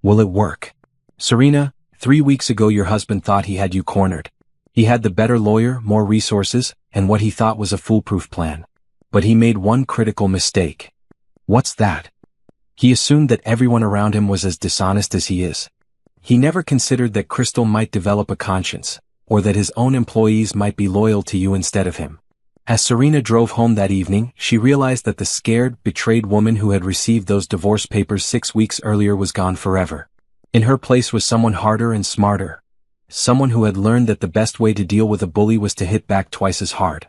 "Will it work?" "Serena, 3 weeks ago your husband thought he had you cornered. He had the better lawyer, more resources, and what he thought was a foolproof plan. But he made one critical mistake." "What's that?" "He assumed that everyone around him was as dishonest as he is. He never considered that Crystal might develop a conscience, or that his own employees might be loyal to you instead of him." As Serena drove home that evening, she realized that the scared, betrayed woman who had received those divorce papers 6 weeks earlier was gone forever. In her place was someone harder and smarter. Someone who had learned that the best way to deal with a bully was to hit back twice as hard.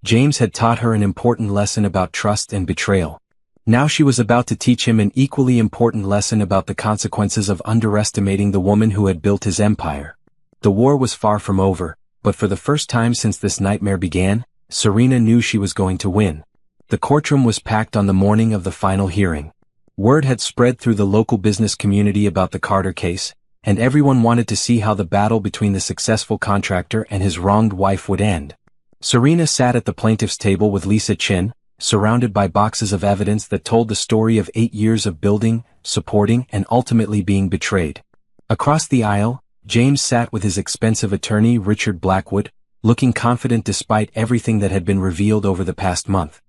James had taught her an important lesson about trust and betrayal. Now she was about to teach him an equally important lesson about the consequences of underestimating the woman who had built his empire. The war was far from over, but for the first time since this nightmare began, Serena knew she was going to win. The courtroom was packed on the morning of the final hearing. Word had spread through the local business community about the Carter case, and everyone wanted to see how the battle between the successful contractor and his wronged wife would end. Serena sat at the plaintiff's table with Lisa Chin, surrounded by boxes of evidence that told the story of 8 years of building, supporting, and ultimately being betrayed. Across the aisle, James sat with his expensive attorney Richard Blackwood, looking confident despite everything that had been revealed over the past month.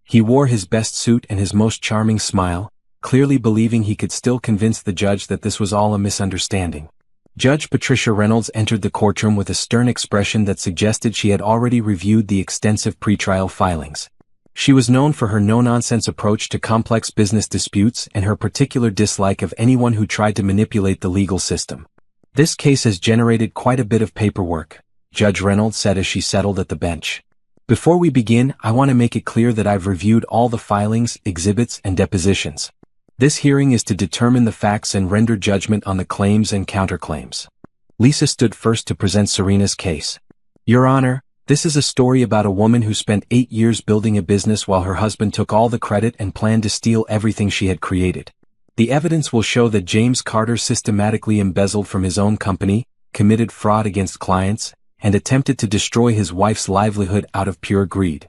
He wore his best suit and his most charming smile, clearly believing he could still convince the judge that this was all a misunderstanding. Judge Patricia Reynolds entered the courtroom with a stern expression that suggested she had already reviewed the extensive pretrial filings. She was known for her no-nonsense approach to complex business disputes and her particular dislike of anyone who tried to manipulate the legal system. "This case has generated quite a bit of paperwork," Judge Reynolds said as she settled at the bench. "Before we begin, I want to make it clear that I've reviewed all the filings, exhibits, and depositions. This hearing is to determine the facts and render judgment on the claims and counterclaims." Lisa stood first to present Serena's case. "Your Honor, this is a story about a woman who spent 8 years building a business while her husband took all the credit and planned to steal everything she had created. The evidence will show that James Carter systematically embezzled from his own company, committed fraud against clients, and attempted to destroy his wife's livelihood out of pure greed."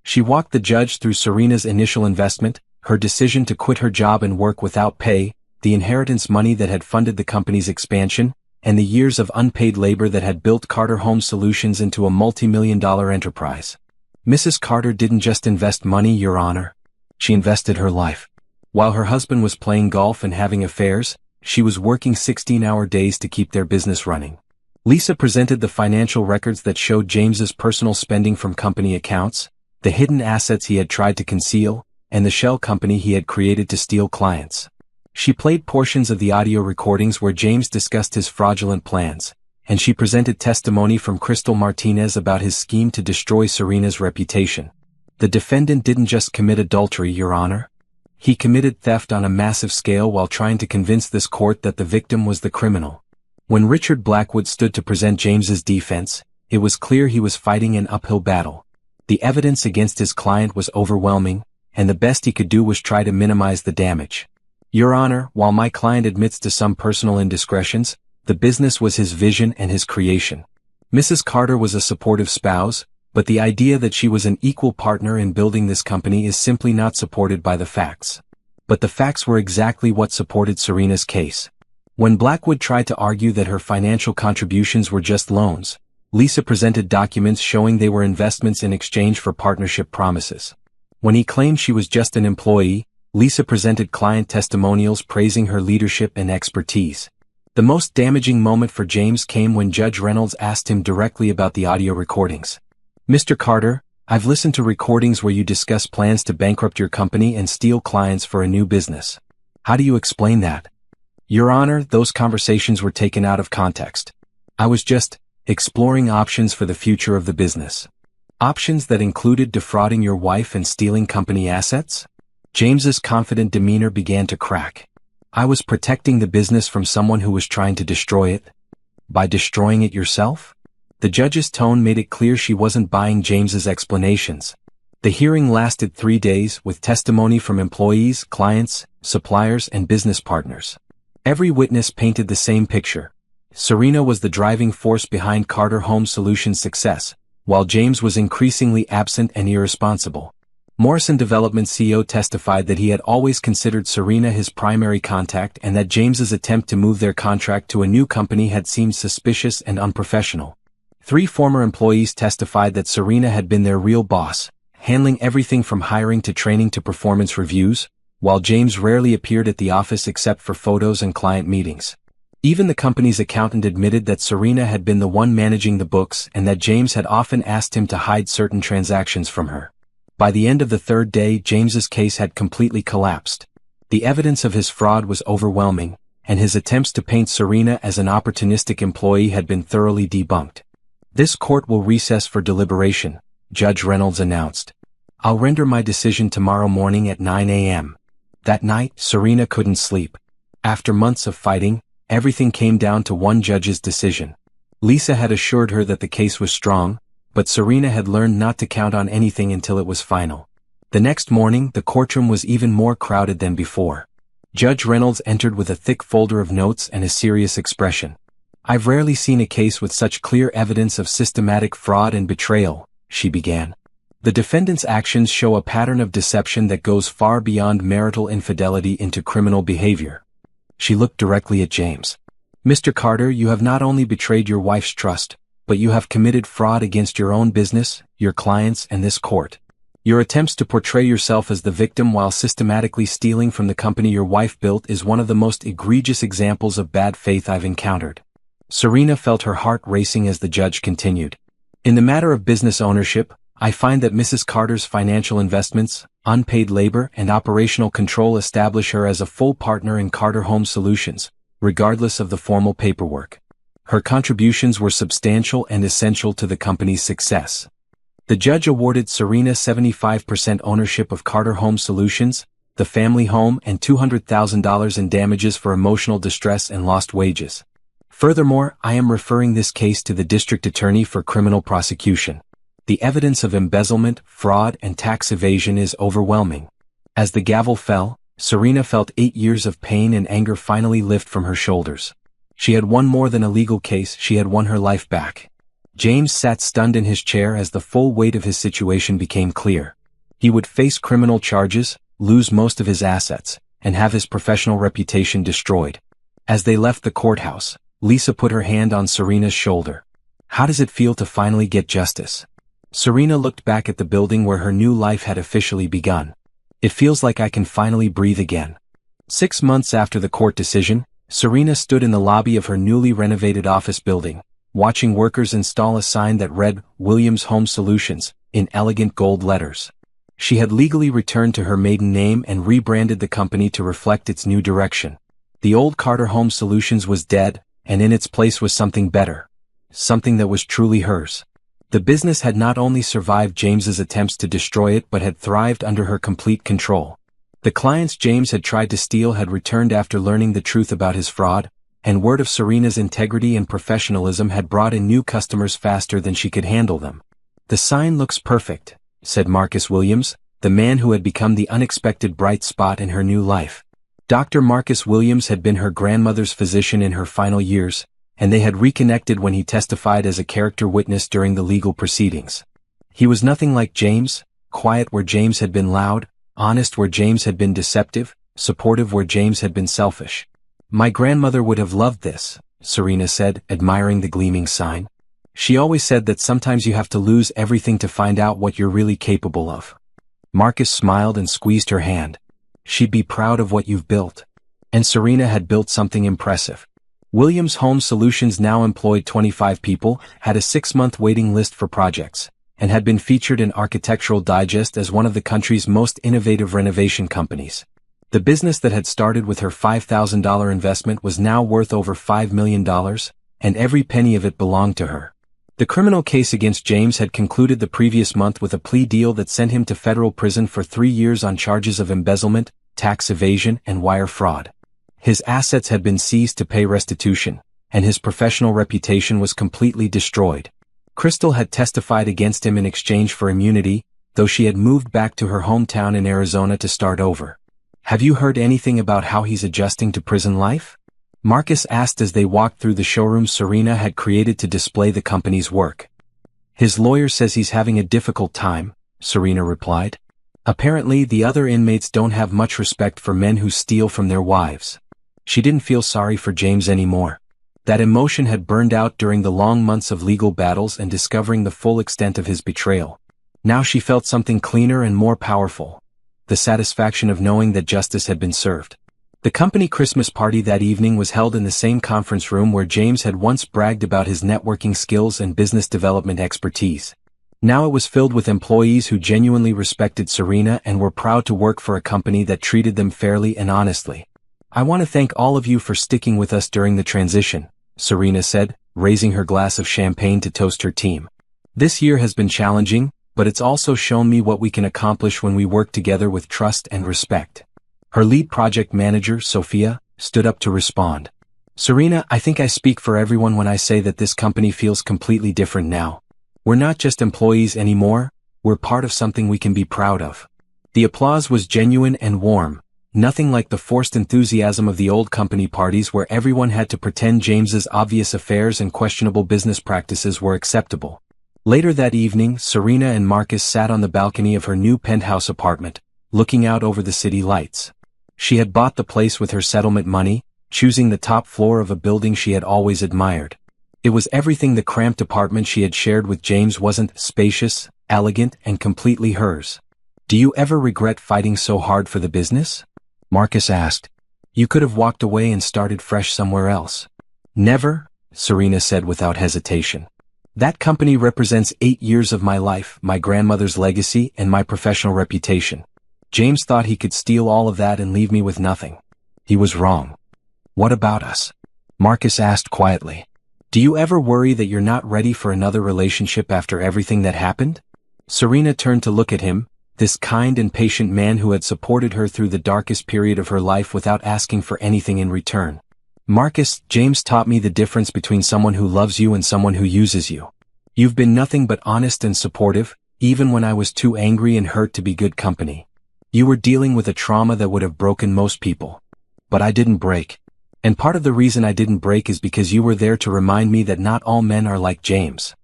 She walked the judge through Serena's initial investment, her decision to quit her job and work without pay, the inheritance money that had funded the company's expansion, and the years of unpaid labor that had built Carter Home Solutions into a multi-million-dollar enterprise. "Mrs. Carter didn't just invest money, Your Honor. She invested her life. While her husband was playing golf and having affairs, she was working 16-hour days to keep their business running." Lisa presented the financial records that showed James's personal spending from company accounts, the hidden assets he had tried to conceal, and the shell company he had created to steal clients. She played portions of the audio recordings where James discussed his fraudulent plans, and she presented testimony from Crystal Martinez about his scheme to destroy Serena's reputation. The defendant didn't just commit adultery, Your Honor. He committed theft on a massive scale while trying to convince this court that the victim was the criminal. When Richard Blackwood stood to present James's defense, it was clear he was fighting an uphill battle. The evidence against his client was overwhelming, and the best he could do was try to minimize the damage. Your Honor, while my client admits to some personal indiscretions, the business was his vision and his creation. Mrs. Carter was a supportive spouse, but the idea that she was an equal partner in building this company is simply not supported by the facts. But the facts were exactly what supported Serena's case. When Blackwood tried to argue that her financial contributions were just loans, Lisa presented documents showing they were investments in exchange for partnership promises. When he claimed she was just an employee, Lisa presented client testimonials praising her leadership and expertise. The most damaging moment for James came when Judge Reynolds asked him directly about the audio recordings. Mr. Carter, I've listened to recordings where you discuss plans to bankrupt your company and steal clients for a new business. How do you explain that? Your Honor, those conversations were taken out of context. I was just exploring options for the future of the business. Options that included defrauding your wife and stealing company assets? James's confident demeanor began to crack. I was protecting the business from someone who was trying to destroy it. By destroying it yourself? The judge's tone made it clear she wasn't buying James's explanations. The hearing lasted 3 days with testimony from employees, clients, suppliers, and business partners. Every witness painted the same picture. Serena was the driving force behind Carter Home Solutions' success, while James was increasingly absent and irresponsible. Morrison Development CEO testified that he had always considered Serena his primary contact and that James's attempt to move their contract to a new company had seemed suspicious and unprofessional. 3 former employees testified that Serena had been their real boss, handling everything from hiring to training to performance reviews, while James rarely appeared at the office except for photos and client meetings. Even the company's accountant admitted that Serena had been the one managing the books and that James had often asked him to hide certain transactions from her. By the end of the 3rd day, James's case had completely collapsed. The evidence of his fraud was overwhelming, and his attempts to paint Serena as an opportunistic employee had been thoroughly debunked. This court will recess for deliberation, Judge Reynolds announced. I'll render my decision tomorrow morning at 9 a.m. That night, Serena couldn't sleep. After months of fighting, everything came down to one judge's decision. Lisa had assured her that the case was strong, but Serena had learned not to count on anything until it was final. The next morning, the courtroom was even more crowded than before. Judge Reynolds entered with a thick folder of notes and a serious expression. I've rarely seen a case with such clear evidence of systematic fraud and betrayal, she began. The defendant's actions show a pattern of deception that goes far beyond marital infidelity into criminal behavior. She looked directly at James. Mr. Carter, you have not only betrayed your wife's trust, but you have committed fraud against your own business, your clients, and this court. Your attempts to portray yourself as the victim while systematically stealing from the company your wife built is one of the most egregious examples of bad faith I've encountered. Serena felt her heart racing as the judge continued. In the matter of business ownership, I find that Mrs. Carter's financial investments, unpaid labor, and operational control establish her as a full partner in Carter Home Solutions, regardless of the formal paperwork. Her contributions were substantial and essential to the company's success. The judge awarded Serena 75% ownership of Carter Home Solutions, the family home, and $200,000 in damages for emotional distress and lost wages. Furthermore, I am referring this case to the district attorney for criminal prosecution. The evidence of embezzlement, fraud, and tax evasion is overwhelming. As the gavel fell, Serena felt 8 years of pain and anger finally lift from her shoulders. She had won more than a legal case, she had won her life back. James sat stunned in his chair as the full weight of his situation became clear. He would face criminal charges, lose most of his assets, and have his professional reputation destroyed. As they left the courthouse, Lisa put her hand on Serena's shoulder. How does it feel to finally get justice? Serena looked back at the building where her new life had officially begun. It feels like I can finally breathe again. 6 months after the court decision, Serena stood in the lobby of her newly renovated office building, watching workers install a sign that read, Williams Home Solutions, in elegant gold letters. She had legally returned to her maiden name and rebranded the company to reflect its new direction. The old Carter Home Solutions was dead, and in its place was something better. Something that was truly hers. The business had not only survived James's attempts to destroy it but had thrived under her complete control. The clients James had tried to steal had returned after learning the truth about his fraud, and word of Serena's integrity and professionalism had brought in new customers faster than she could handle them. "The sign looks perfect," said Marcus Williams, the man who had become the unexpected bright spot in her new life. Dr. Marcus Williams had been her grandmother's physician in her final years, and they had reconnected when he testified as a character witness during the legal proceedings. He was nothing like James, quiet where James had been loud, honest where James had been deceptive, supportive where James had been selfish. "My grandmother would have loved this," Serena said, admiring the gleaming sign. "She always said that sometimes you have to lose everything to find out what you're really capable of." Marcus smiled and squeezed her hand. "She'd be proud of what you've built." And Serena had built something impressive. Williams Home Solutions now employed 25 people, had a 6-month waiting list for projects, and had been featured in Architectural Digest as one of the country's most innovative renovation companies. The business that had started with her $5,000 investment was now worth over $5 million, and every penny of it belonged to her. The criminal case against James had concluded the previous month with a plea deal that sent him to federal prison for 3 years on charges of embezzlement, tax evasion, and wire fraud. His assets had been seized to pay restitution, and his professional reputation was completely destroyed. Crystal had testified against him in exchange for immunity, though she had moved back to her hometown in Arizona to start over. "Have you heard anything about how he's adjusting to prison life?" Marcus asked as they walked through the showroom Serena had created to display the company's work. "His lawyer says he's having a difficult time," Serena replied. "Apparently the other inmates don't have much respect for men who steal from their wives." She didn't feel sorry for James anymore. That emotion had burned out during the long months of legal battles and discovering the full extent of his betrayal. Now she felt something cleaner and more powerful. The satisfaction of knowing that justice had been served. The company Christmas party that evening was held in the same conference room where James had once bragged about his networking skills and business development expertise. Now it was filled with employees who genuinely respected Serena and were proud to work for a company that treated them fairly and honestly. "I want to thank all of you for sticking with us during the transition," Serena said, raising her glass of champagne to toast her team. "This year has been challenging, but it's also shown me what we can accomplish when we work together with trust and respect." Her lead project manager, Sophia, stood up to respond. "Serena, I think I speak for everyone when I say that this company feels completely different now. We're not just employees anymore, we're part of something we can be proud of." The applause was genuine and warm. Nothing like the forced enthusiasm of the old company parties where everyone had to pretend James's obvious affairs and questionable business practices were acceptable. Later that evening, Serena and Marcus sat on the balcony of her new penthouse apartment, looking out over the city lights. She had bought the place with her settlement money, choosing the top floor of a building she had always admired. It was everything the cramped apartment she had shared with James wasn't: spacious, elegant, and completely hers. "Do you ever regret fighting so hard for the business?" Marcus asked. "You could have walked away and started fresh somewhere else." "Never," Serena said without hesitation. "That company represents 8 years of my life, my grandmother's legacy, and my professional reputation. James thought he could steal all of that and leave me with nothing. He was wrong." "What about us?" Marcus asked quietly. "Do you ever worry that you're not ready for another relationship after everything that happened?" Serena turned to look at him, this kind and patient man who had supported her through the darkest period of her life without asking for anything in return. "Marcus, James taught me the difference between someone who loves you and someone who uses you. You've been nothing but honest and supportive, even when I was too angry and hurt to be good company. You were dealing with a trauma that would have broken most people. But I didn't break. And part of the reason I didn't break is because you were there to remind me that not all men are like James."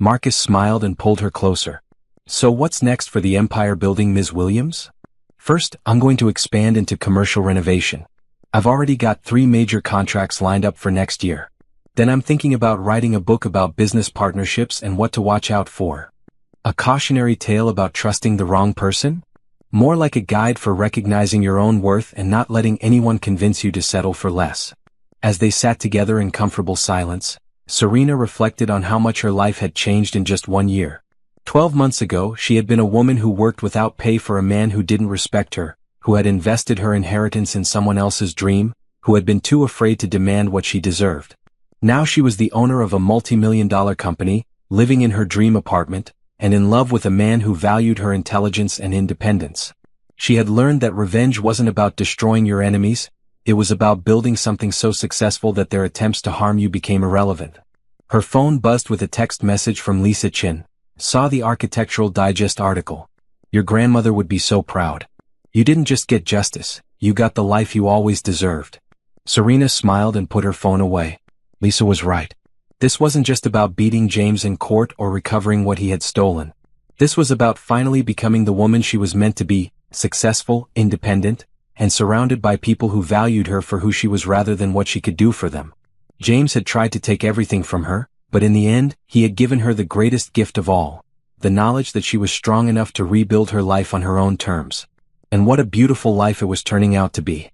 Marcus smiled and pulled her closer. "So what's next for the empire building, Ms. Williams?" "First, I'm going to expand into commercial renovation. I've already got 3 major contracts lined up for next year. Then I'm thinking about writing a book about business partnerships and what to watch out for. A cautionary tale about trusting the wrong person? More like a guide for recognizing your own worth and not letting anyone convince you to settle for less." As they sat together in comfortable silence, Serena reflected on how much her life had changed in just 1 year. 12 months ago, she had been a woman who worked without pay for a man who didn't respect her, who had invested her inheritance in someone else's dream, who had been too afraid to demand what she deserved. Now she was the owner of a multi-million-dollar company, living in her dream apartment, and in love with a man who valued her intelligence and independence. She had learned that revenge wasn't about destroying your enemies, it was about building something so successful that their attempts to harm you became irrelevant. Her phone buzzed with a text message from Lisa Chin. Saw the Architectural Digest article. Your grandmother would be so proud. You didn't just get justice, you got the life you always deserved. Serena smiled and put her phone away. Lisa was right. This wasn't just about beating James in court or recovering what he had stolen. This was about finally becoming the woman she was meant to be, successful, independent, and surrounded by people who valued her for who she was rather than what she could do for them. James had tried to take everything from her, but in the end, he had given her the greatest gift of all, the knowledge that she was strong enough to rebuild her life on her own terms. And what a beautiful life it was turning out to be.